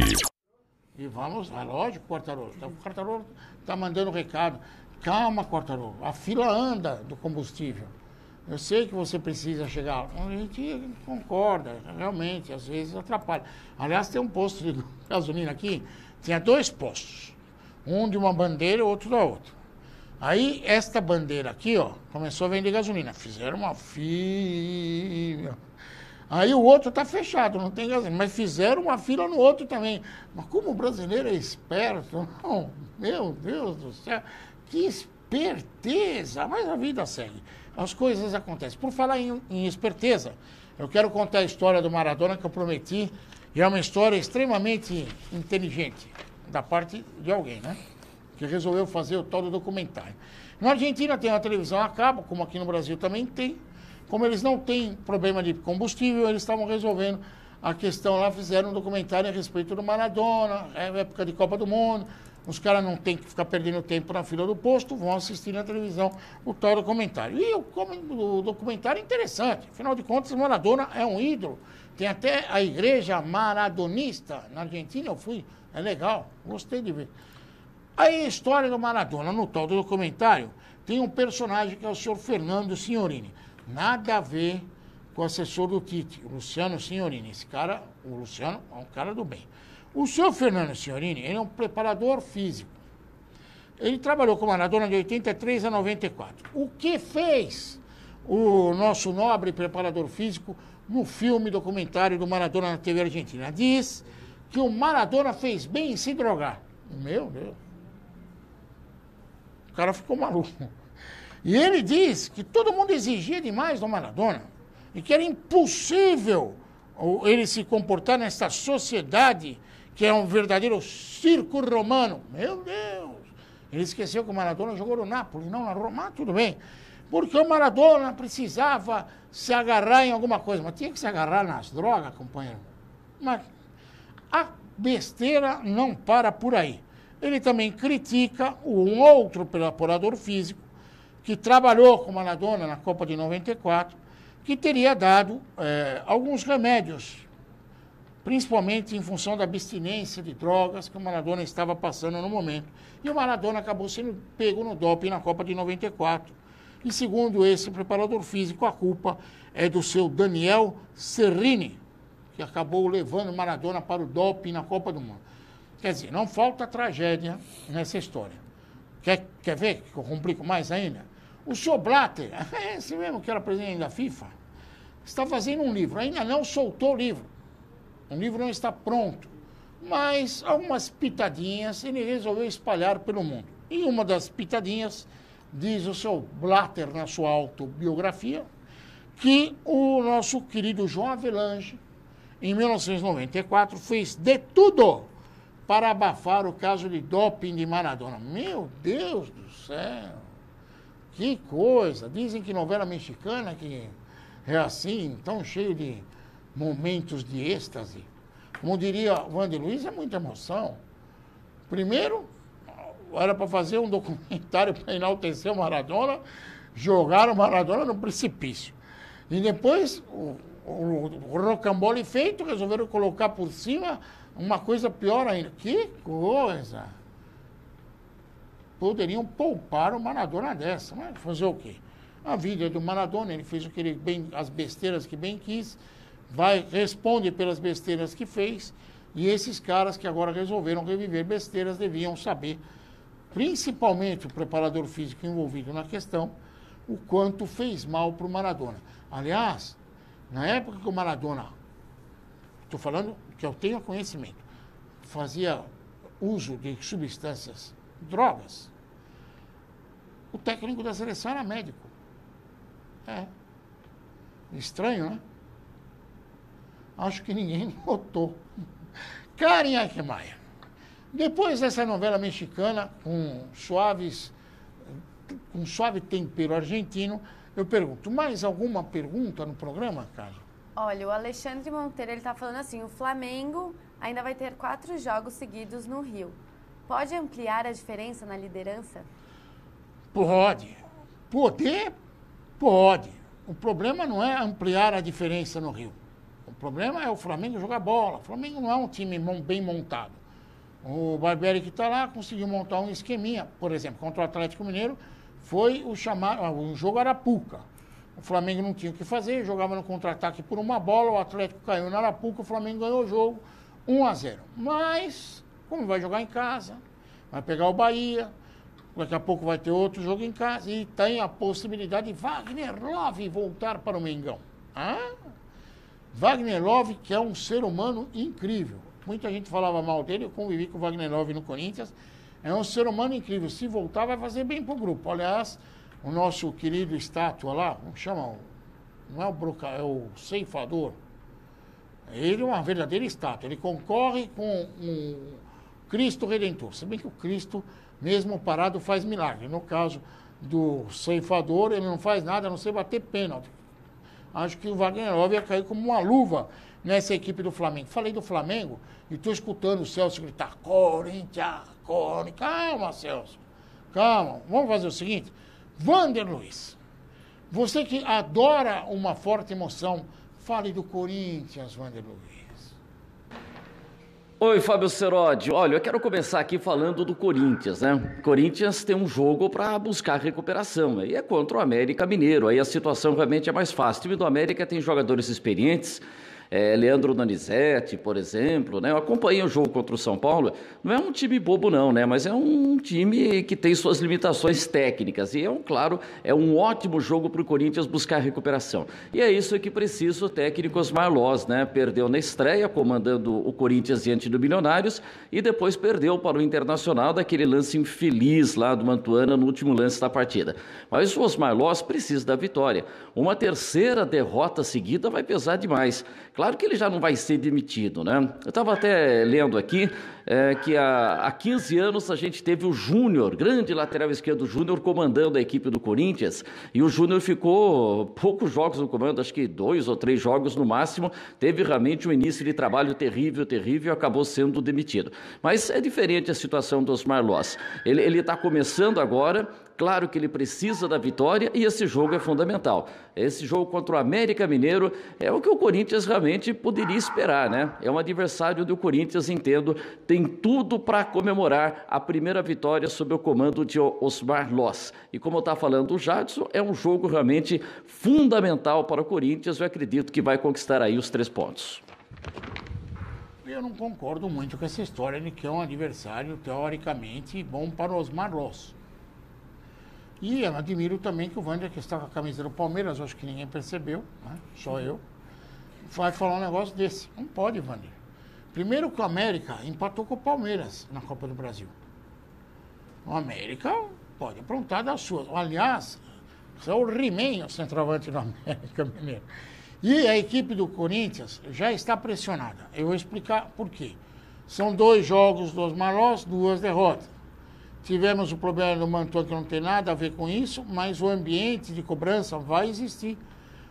E vamos, lógico, Quartarolo. O Quartarolo está mandando recado. Calma, Quartarolo. A fila anda do combustível. Eu sei que você precisa chegar. A gente concorda, realmente, às vezes atrapalha. Aliás, tem um posto de gasolina aqui, tinha 2 postos. Um de uma bandeira e outro da outra. Aí, esta bandeira aqui, ó, começou a vender gasolina. Fizeram uma fila. Aí o outro tá fechado, não tem gasolina. Mas fizeram uma fila no outro também. Mas como o brasileiro é esperto, não, meu Deus do céu, que esperteza. Mas a vida segue. As coisas acontecem. Por falar em esperteza, eu quero contar a história do Maradona que eu prometi. E é uma história extremamente inteligente da parte de alguém, né? Que resolveu fazer o tal do documentário. Na Argentina tem uma televisão a cabo, como aqui no Brasil também tem. Como eles não têm problema de combustível, eles estavam resolvendo a questão lá, fizeram um documentário a respeito do Maradona, época de Copa do Mundo. Os caras não têm que ficar perdendo tempo na fila do posto, vão assistir na televisão o tal documentário. E o documentário é interessante, afinal de contas, o Maradona é um ídolo. Tem até a igreja maradonista na Argentina, eu fui, é legal, gostei de ver. Aí a história do Maradona, no tal do documentário, tem um personagem que é o senhor Fernando Signorini. Nada a ver com o assessor do Tite, o Luciano Signorini. Esse cara, o Luciano, é um cara do bem. O senhor Fernando Signorini, ele é um preparador físico. Ele trabalhou com o Maradona de 83 a 94. O que fez o nosso nobre preparador físico no filme documentário do Maradona na TV Argentina? Diz que o Maradona fez bem em se drogar. Meu Deus. O cara ficou maluco. E ele diz que todo mundo exigia demais do Maradona e que era impossível ele se comportar nessa sociedade que é um verdadeiro circo romano. Meu Deus! Ele esqueceu que o Maradona jogou no Napoli, não na Roma. Tudo bem. Porque o Maradona precisava se agarrar em alguma coisa. Mas tinha que se agarrar nas drogas, companheiro. Mas a besteira não para por aí. Ele também critica um outro preparador físico que trabalhou com o Maradona na Copa de 94, que teria dado alguns remédios, principalmente em função da abstinência de drogas que o Maradona estava passando no momento. E o Maradona acabou sendo pego no doping na Copa de 94. E segundo esse preparador físico, a culpa é do seu Daniel Serrini, que acabou levando o Maradona para o doping na Copa do Mundo. Quer dizer, não falta tragédia nessa história. Quer ver que eu complico mais ainda? O senhor Blatter, esse mesmo que era presidente da FIFA, está fazendo um livro, ainda não soltou o livro. O livro não está pronto, mas algumas pitadinhas ele resolveu espalhar pelo mundo. E uma das pitadinhas, diz o seu Blatter na sua autobiografia, que o nosso querido João Avelange, em 1994, fez de tudo para abafar o caso de doping de Maradona. Meu Deus do céu! Que coisa! Dizem que novela mexicana que é assim, tão cheio de momentos de êxtase. Como diria o Wander Luiz, é muita emoção. Primeiro, era para fazer um documentário para enaltecer o Maradona, jogaram o Maradona no precipício. E depois, o rocambole feito, resolveram colocar por cima uma coisa pior ainda. Que coisa! Poderiam poupar o Maradona dessa, mas fazer o quê? A vida do Maradona, ele fez o que ele bem, as besteiras que bem quis, responde pelas besteiras que fez, e esses caras que agora resolveram reviver besteiras deviam saber, principalmente o preparador físico envolvido na questão, o quanto fez mal para o Maradona. Aliás, na época que o Maradona, estou falando que eu tenho conhecimento, fazia uso de substâncias, drogas, o técnico da seleção era médico. Estranho, né? Acho que ninguém notou. Karen Eichmeier. Depois dessa novela mexicana, com suave tempero argentino, eu pergunto, mais alguma pergunta no programa, Karen? Olha, o Alexandre Monteiro, ele está falando assim, o Flamengo ainda vai ter 4 jogos seguidos no Rio. Pode ampliar a diferença na liderança? Pode. Poder? Pode. O problema não é ampliar a diferença no Rio. O problema é o Flamengo jogar bola. O Flamengo não é um time bem montado. O Barbieri que está lá conseguiu montar um esqueminha. Por exemplo, contra o Atlético Mineiro, foi o jogo Arapuca. O Flamengo não tinha o que fazer, jogava no contra-ataque por uma bola, o Atlético caiu na Arapuca, o Flamengo ganhou o jogo 1-0. Mas, como vai jogar em casa, vai pegar o Bahia, daqui a pouco vai ter outro jogo em casa e tem a possibilidade de Wagner Love voltar para o Mengão. Wagner Love, que é um ser humano incrível. Muita gente falava mal dele, eu convivi com o Wagner Love no Corinthians. É um ser humano incrível. Se voltar, vai fazer bem para o grupo. Aliás, o nosso querido estátua lá, como chama? Não é o Broca, é o ceifador. Ele é uma verdadeira estátua. Ele concorre com um Cristo Redentor. Se bem que o Cristo, mesmo parado, faz milagre. No caso do ceifador, ele não faz nada a não ser bater pênalti. Acho que o Wagner Love ia cair como uma luva nessa equipe do Flamengo. Falei do Flamengo e estou escutando o Celso gritar, Corinthians, Corinthians. Calma, Celso. Calma. Vamos fazer o seguinte. Wander Luiz, você que adora uma forte emoção, fale do Corinthians, Wander Luiz. Oi, Fábio Seródio. Olha, eu quero começar aqui falando do Corinthians, né? O Corinthians tem um jogo para buscar recuperação, e é contra o América Mineiro. Aí a situação realmente é mais fácil. O time do América tem jogadores experientes, Leandro Donizete, por exemplo, né? Eu acompanhei o jogo contra o São Paulo. Não é um time bobo não, né? Mas é um time que tem suas limitações técnicas e claro, é um ótimo jogo para o Corinthians buscar recuperação. E é isso que precisa o técnico Osmar Loz, né? Perdeu na estreia, comandando o Corinthians diante do Milionários, e depois perdeu para o Internacional daquele lance infeliz lá do Mantuana no último lance da partida. Mas o Osmar Loz precisa da vitória. Uma terceira derrota seguida vai pesar demais. Claro que ele já não vai ser demitido, né? Eu estava até lendo aqui que há 15 anos a gente teve o Júnior, grande lateral esquerdo Júnior, comandando a equipe do Corinthians, e o Júnior ficou poucos jogos no comando, acho que 2 ou 3 jogos no máximo, teve realmente um início de trabalho terrível e acabou sendo demitido. Mas é diferente a situação do Osmar Loz. Ele está começando agora. Claro que ele precisa da vitória e esse jogo é fundamental. Esse jogo contra o América Mineiro é o que o Corinthians realmente poderia esperar, né? É um adversário do Corinthians, entendo, tem tudo para comemorar a primeira vitória sob o comando de Osmar Loz. E como está falando o Jadson, é um jogo realmente fundamental para o Corinthians. Eu acredito que vai conquistar aí os 3 pontos. Eu não concordo muito com essa história de que é um adversário teoricamente bom para o Osmar Loz. E eu admiro também que o Wander, que está com a camisa do Palmeiras, acho que ninguém percebeu, né? Só eu, vai falar um negócio desse. Não pode, Wander. Primeiro que o América empatou com o Palmeiras na Copa do Brasil. O América pode aprontar das suas. Aliás, é o He-Man, o centroavante do América Mineiro. E a equipe do Corinthians já está pressionada. Eu vou explicar por quê. São 2 jogos dos Osmar Loz, 2 derrotas. Tivemos o problema do Mantuan, que não tem nada a ver com isso, mas o ambiente de cobrança vai existir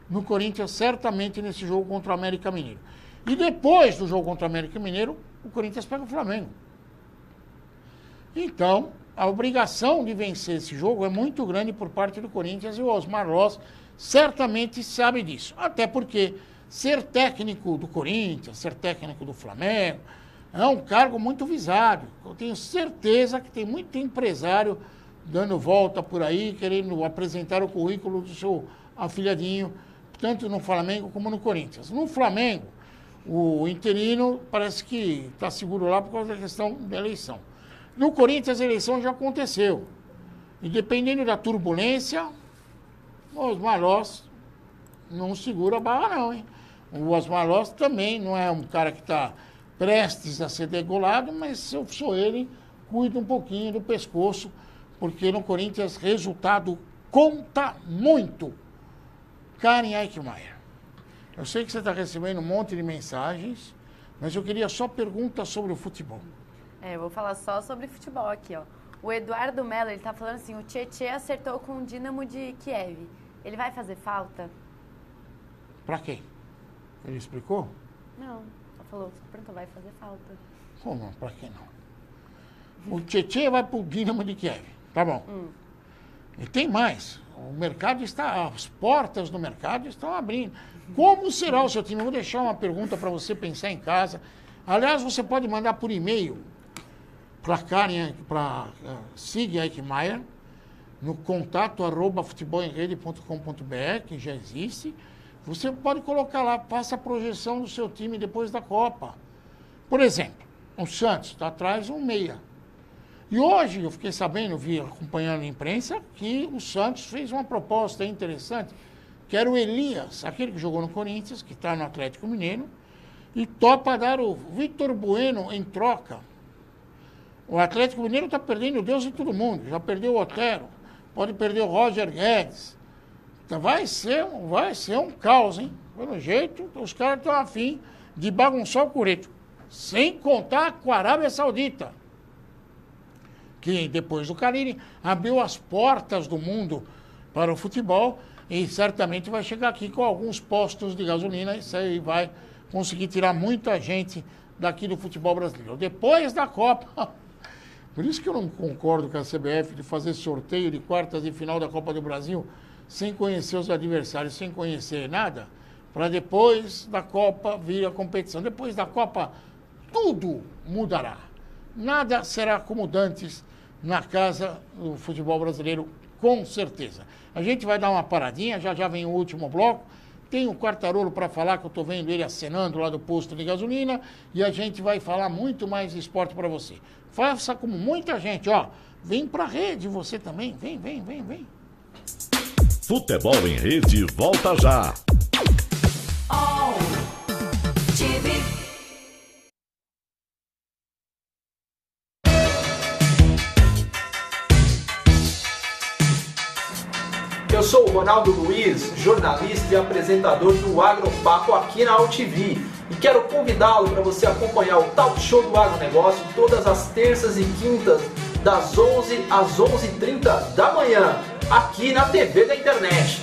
no Corinthians, certamente, nesse jogo contra o América Mineiro. E depois do jogo contra o América Mineiro, o Corinthians pega o Flamengo. Então, a obrigação de vencer esse jogo é muito grande por parte do Corinthians, e o Osmar Loz certamente sabe disso. Até porque ser técnico do Corinthians, ser técnico do Flamengo, é um cargo muito visado. Eu tenho certeza que tem muito empresário dando volta por aí, querendo apresentar o currículo do seu afilhadinho, tanto no Flamengo como no Corinthians. No Flamengo, o interino parece que está seguro lá por causa da questão da eleição. No Corinthians, a eleição já aconteceu. E dependendo da turbulência, o Osmar Loz não segura a barra não, hein? O Osmar Loz também não é um cara que está prestes a ser degolado, mas se eu sou ele, cuido um pouquinho do pescoço, porque no Corinthians resultado conta muito. Karen Eichmeier, eu sei que você está recebendo um monte de mensagens, mas eu queria só perguntas sobre o futebol. Eu vou falar só sobre futebol aqui, ó. O Eduardo Mello, ele tá falando assim, o Tietê acertou com o Dínamo de Kiev. Ele vai fazer falta? Pra quem? Ele explicou? Não. Falou, pronto, vai fazer falta. Como? Pra que não? O Tietê vai pro Dínamo de Kiev. Tá bom. E tem mais. O mercado está... As portas do mercado estão abrindo. Como será o seu time? Eu vou deixar uma pergunta para você pensar em casa. Aliás, você pode mandar por e-mail para Karen, para Sig Eichmeier, no contato @futebolemrede.com.br, que já existe. Você pode colocar lá, faça a projeção do seu time depois da Copa. Por exemplo, o Santos está atrás de um meia. E hoje eu fiquei sabendo, acompanhando a imprensa, que o Santos fez uma proposta interessante, que era o Elias, aquele que jogou no Corinthians, que está no Atlético Mineiro, e topa dar o Vitor Bueno em troca. O Atlético Mineiro está perdendo o Deus de todo mundo, já perdeu o Otero, pode perder o Roger Guedes. Então vai ser um caos, hein? Pelo jeito, os caras estão a fim de bagunçar o cureto. Sem contar com a Arábia Saudita, que depois do Cariri abriu as portas do mundo para o futebol e certamente vai chegar aqui com alguns postos de gasolina. Isso aí vai conseguir tirar muita gente daqui do futebol brasileiro. Depois da Copa... Por isso que eu não concordo com a CBF de fazer sorteio de quartas e final da Copa do Brasil sem conhecer os adversários, sem conhecer nada, para depois da Copa vir a competição. Depois da Copa, tudo mudará. Nada será como dantes na casa do futebol brasileiro, com certeza. A gente vai dar uma paradinha, já vem o último bloco. Tem o Quartarolo para falar, que eu estou vendo ele acenando lá do posto de gasolina, e a gente vai falar muito mais de esporte para você. Faça como muita gente, ó. Vem para a rede, você também. Vem. Futebol em Rede volta já. Eu sou o Ronaldo Luiz, jornalista e apresentador do Agropapo aqui na AltV. E quero convidá-lo para você acompanhar o Talk Show do Agronegócio todas as terças e quintas, das 11 às 11h30 da manhã, aqui na TV da internet.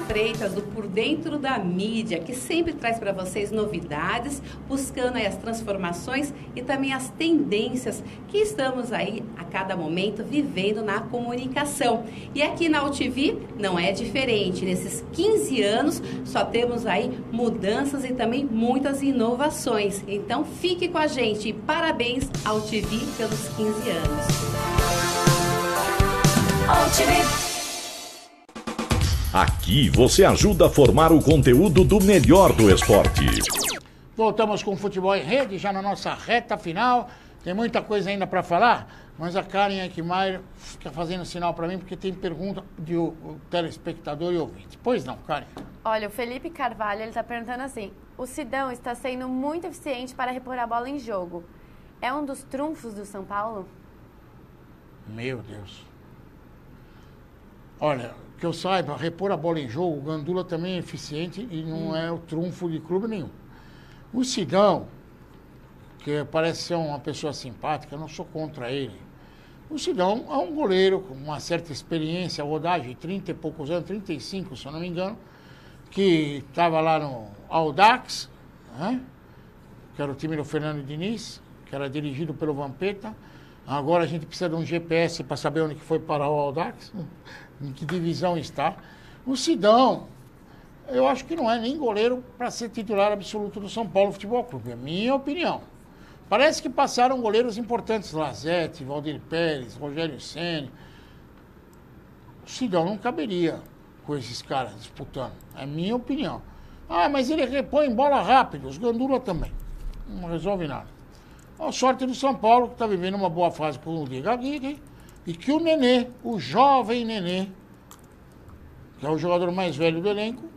Freitas, do Por Dentro da Mídia, que sempre traz para vocês novidades, buscando aí as transformações e também as tendências que estamos aí a cada momento vivendo na comunicação. E aqui na AltV não é diferente. Nesses 15 anos só temos aí mudanças e também muitas inovações. Então fique com a gente e parabéns à AltV pelos 15 anos. AltV. Aqui você ajuda a formar o conteúdo do melhor do esporte. Voltamos com o Futebol em Rede, já na nossa reta final. Tem muita coisa ainda para falar, mas a Karen Eichmeier fica fazendo sinal para mim, porque tem pergunta de telespectador e ouvinte. Pois não, Karen? Olha, o Felipe Carvalho, ele está perguntando assim: o Sidão está sendo muito eficiente para repor a bola em jogo. É um dos trunfos do São Paulo? Meu Deus. Olha, que eu saiba, repor a bola em jogo, o Gandula também é eficiente e não é o trunfo de clube nenhum. O Sidão, que parece ser uma pessoa simpática, eu não sou contra ele. O Sidão é um goleiro com uma certa experiência, rodagem, 30 e poucos anos, 35, se eu não me engano, que estava lá no Audax, né? Que era o time do Fernando Diniz, que era dirigido pelo Vampeta. Agora a gente precisa de um GPS para saber onde que foi parar o Audax, em que divisão está. O Sidão, eu acho que não é nem goleiro para ser titular absoluto do São Paulo Futebol Clube, é minha opinião. Parece que passaram goleiros importantes, Lazete, Valdir Pérez, Rogério Ceni. O Sidão não caberia com esses caras disputando, é minha opinião. Ah, mas ele repõe bola rápido, os Gandula também, não resolve nada. A sorte do São Paulo, que está vivendo uma boa fase com o Diego Aguirre, e que o Nenê, o jovem Nenê, que é o jogador mais velho do elenco,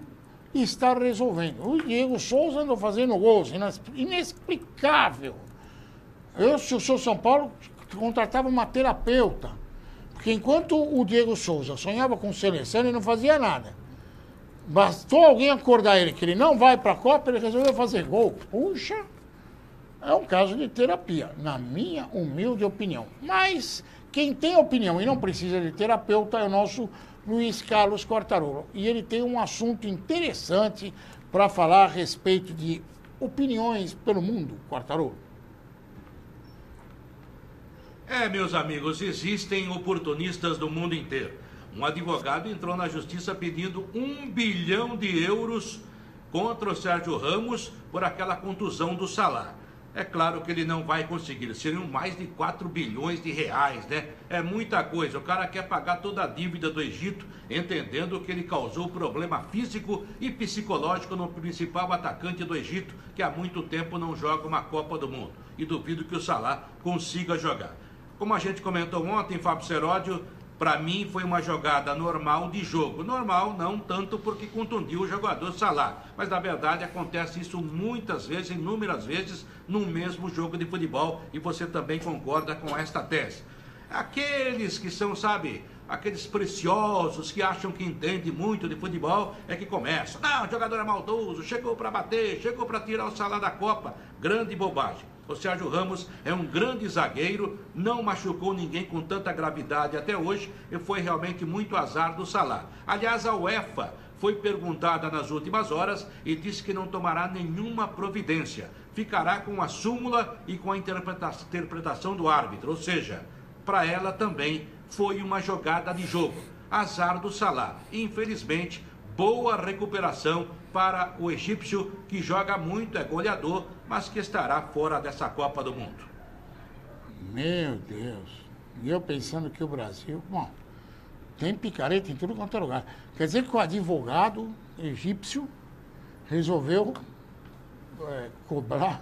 está resolvendo. O Diego Souza andou fazendo gols, inexplicável. Eu, se eu sou São Paulo, contratava uma terapeuta, porque enquanto o Diego Souza sonhava com seleção, ele não fazia nada. Bastou alguém acordar ele que ele não vai para a Copa, ele resolveu fazer gol. Puxa, é um caso de terapia, na minha humilde opinião. Mas quem tem opinião e não precisa de terapeuta é o nosso Luiz Carlos Quartarolo. E ele tem um assunto interessante para falar a respeito de opiniões pelo mundo, Quartarolo. Meus amigos, existem oportunistas do mundo inteiro. Um advogado entrou na justiça pedindo 1 bilhão de euros contra o Sérgio Ramos por aquela contusão do Salah. É claro que ele não vai conseguir, seriam mais de 4 bilhões de reais, né? É muita coisa, o cara quer pagar toda a dívida do Egito, entendendo que ele causou problema físico e psicológico no principal atacante do Egito, que há muito tempo não joga uma Copa do Mundo. E duvido que o Salah consiga jogar. Como a gente comentou ontem, Fábio Seródio, para mim foi uma jogada normal de jogo. Normal não tanto porque contundiu o jogador Salah, mas na verdade acontece isso muitas vezes, inúmeras vezes, no mesmo jogo de futebol, e você também concorda com esta tese. Aqueles que são, sabe, aqueles preciosos que acham que entendem muito de futebol é que começam. Não, o jogador é maldoso, chegou para bater, chegou para tirar o Salah da Copa. Grande bobagem. O Sérgio Ramos é um grande zagueiro, não machucou ninguém com tanta gravidade até hoje e foi realmente muito azar do Salah. Aliás, a UEFA foi perguntada nas últimas horas e disse que não tomará nenhuma providência. Ficará com a súmula e com a interpretação do árbitro, ou seja, para ela também foi uma jogada de jogo. Azar do Salah. Infelizmente, boa recuperação para o egípcio, que joga muito, é goleador, mas que estará fora dessa Copa do Mundo. Meu Deus. E eu pensando que o Brasil... Bom, tem picareta em tudo quanto é lugar. Quer dizer que o advogado egípcio resolveu cobrar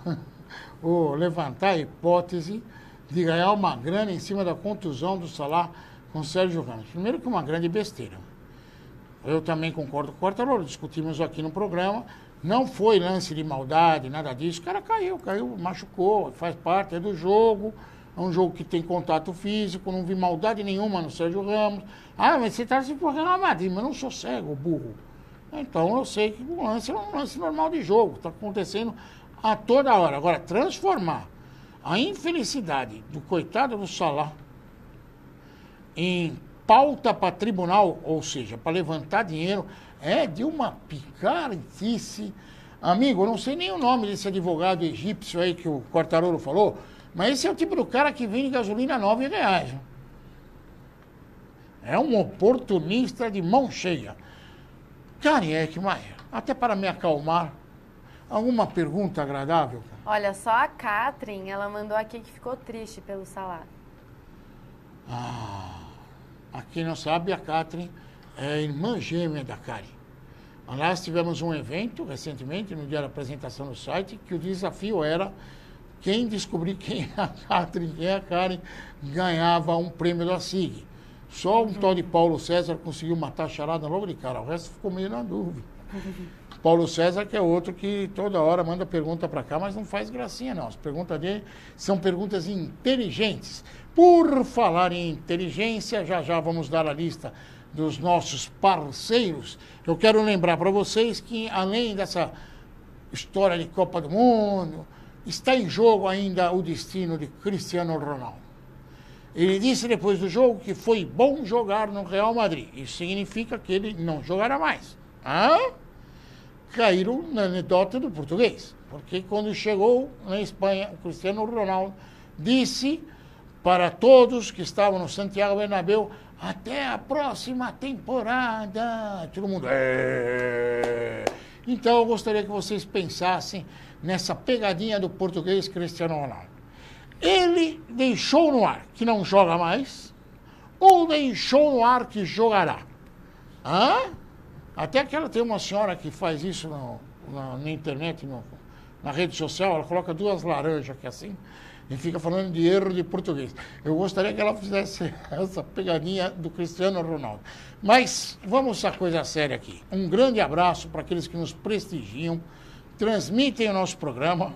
ou levantar a hipótese de ganhar uma grana em cima da contusão do Salah com Sérgio Ramos. Primeiro que uma grande besteira. Eu também concordo com o Quartarolo, discutimos aqui no programa, não foi lance de maldade, nada disso, o cara caiu, machucou, faz parte, é do jogo, é um jogo que tem contato físico, não vi maldade nenhuma no Sérgio Ramos. Ah, mas você está se empurrando na Madrid, mas eu não sou cego, burro. Então eu sei que o lance é um lance normal de jogo, está acontecendo a toda hora. Agora, transformar a infelicidade do coitado do Salah em pauta para tribunal, ou seja, para levantar dinheiro, é de uma picaretice. Amigo, eu não sei nem o nome desse advogado egípcio aí que o Quartarolo falou, mas esse é o tipo do cara que vende gasolina R$9. É um oportunista de mão cheia. Kariek Maia, até para me acalmar, alguma pergunta agradável? Olha, só a Catherine, ela mandou aqui que ficou triste pelo Salah. Aqui não sabe, a Catherine é irmã gêmea da Karen. Aliás, tivemos um evento recentemente, no dia da apresentação no site, que o desafio era quem descobrir quem é a Catherine, quem é a Karen, ganhava um prêmio da SIG. Só um tal de Paulo César conseguiu matar a charada logo de cara, o resto ficou meio na dúvida. Paulo César, que é outro que toda hora manda pergunta para cá, mas não faz gracinha não. As perguntas dele são perguntas inteligentes. Por falar em inteligência, já vamos dar a lista dos nossos parceiros. Eu quero lembrar para vocês que, além dessa história de Copa do Mundo, está em jogo ainda o destino de Cristiano Ronaldo. Ele disse depois do jogo que foi bom jogar no Real Madrid. Isso significa que ele não jogará mais. Caíram na anedota do português. Porque quando chegou na Espanha, o Cristiano Ronaldo disse para todos que estavam no Santiago Bernabéu: até a próxima temporada. Todo mundo... Então eu gostaria que vocês pensassem nessa pegadinha do português Cristiano Ronaldo. Ele deixou no ar que não joga mais, ou deixou no ar que jogará? Até que ela tem uma senhora que faz isso na internet, na rede social, ela coloca duas laranjas aqui assim, e fica falando de erro de português. Eu gostaria que ela fizesse essa pegadinha do Cristiano Ronaldo. Mas vamos à coisa séria aqui. Um grande abraço para aqueles que nos prestigiam, transmitem o nosso programa,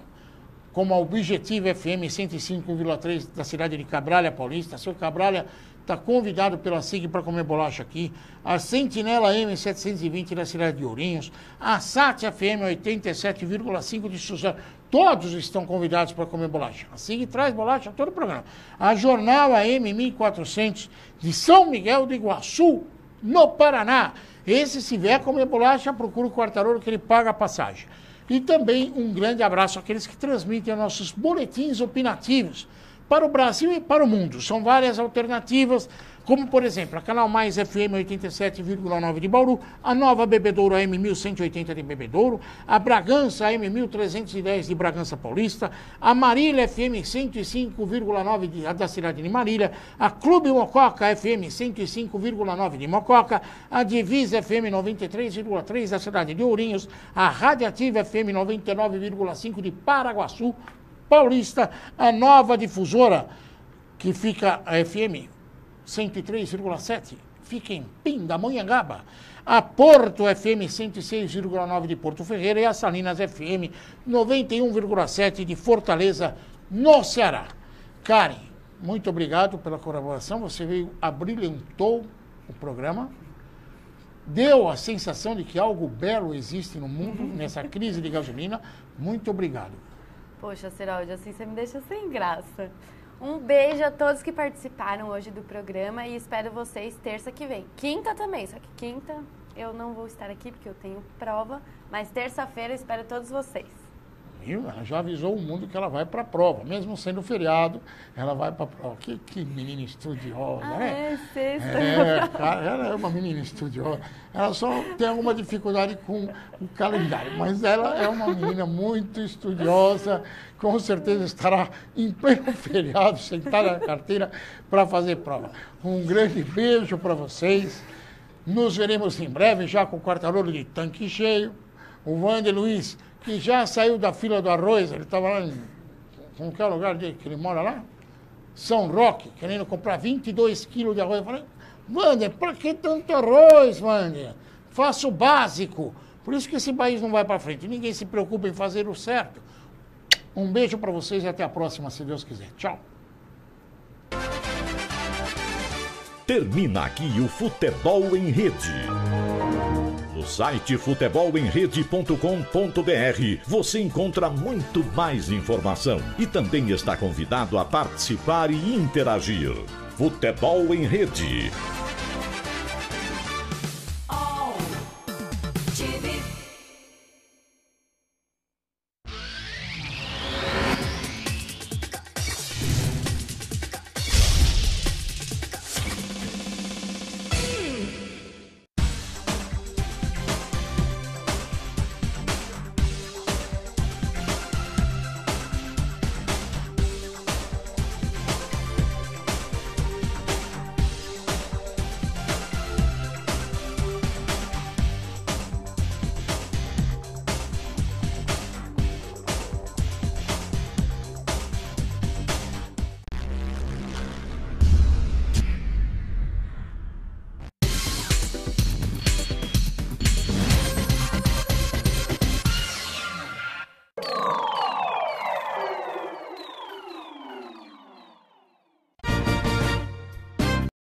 como a Objetivo FM 105,3 da cidade de Cabralha Paulista. Seu Cabralha está convidado pela SIG para comer bolacha aqui. A Sentinela M720 da cidade de Ourinhos. A SAT FM 87,5 de Suzano. Todos estão convidados para comer bolacha. A SIG traz bolacha a todo o programa. A Jornal AM 1400 de São Miguel do Iguaçu, no Paraná. Esse, se vier comer bolacha, procura o Quartarolo que ele paga a passagem. E também um grande abraço àqueles que transmitem nossos boletins opinativos para o Brasil e para o mundo. São várias alternativas, como, por exemplo, a Canal Mais FM 87,9 de Bauru, a Nova Bebedouro AM 1180 de Bebedouro, a Bragança AM 1310 de Bragança Paulista, a Marília FM 105,9 da cidade de Marília, a Clube Mococa FM 105,9 de Mococa, a Divisa FM 93,3 da cidade de Ourinhos, a Radiativa FM 99,5 de Paraguaçu Paulista, a Nova Difusora, que fica a FM 103,7, fica em Pindamonhangaba, a Porto FM 106,9 de Porto Ferreira e a Salinas FM 91,7 de Fortaleza, no Ceará. Karen, muito obrigado pela colaboração, você veio, abrilhantou o programa, deu a sensação de que algo belo existe no mundo, nessa crise de gasolina. Muito obrigado. Poxa, Seroldi, assim você me deixa sem graça. Um beijo a todos que participaram hoje do programa e espero vocês terça que vem. Quinta também, só que quinta... eu não vou estar aqui porque eu tenho prova, mas terça-feira eu espero todos vocês. Ela já avisou o mundo que ela vai para a prova, mesmo sendo feriado, ela vai para a prova. Que menina estudiosa, né? É, sexta. Cara, ela é uma menina estudiosa. Ela só tem alguma dificuldade com o calendário, mas ela é uma menina muito estudiosa, com certeza estará em pleno feriado, sentada na carteira para fazer prova. Um grande beijo para vocês. Nos veremos em breve, já com o quarta-louro de tanque cheio. O Wander Luiz, que já saiu da fila do arroz, ele estava lá em qualquer lugar que ele mora lá, São Roque, querendo comprar 22 quilos de arroz. Eu falei, Wander, para que tanto arroz, Wander? Faça o básico. Por isso que esse país não vai para frente. Ninguém se preocupa em fazer o certo. Um beijo para vocês e até a próxima, se Deus quiser. Tchau. Termina aqui o Futebol em Rede. No site futebolemrede.com.br você encontra muito mais informação e também está convidado a participar e interagir. Futebol em Rede.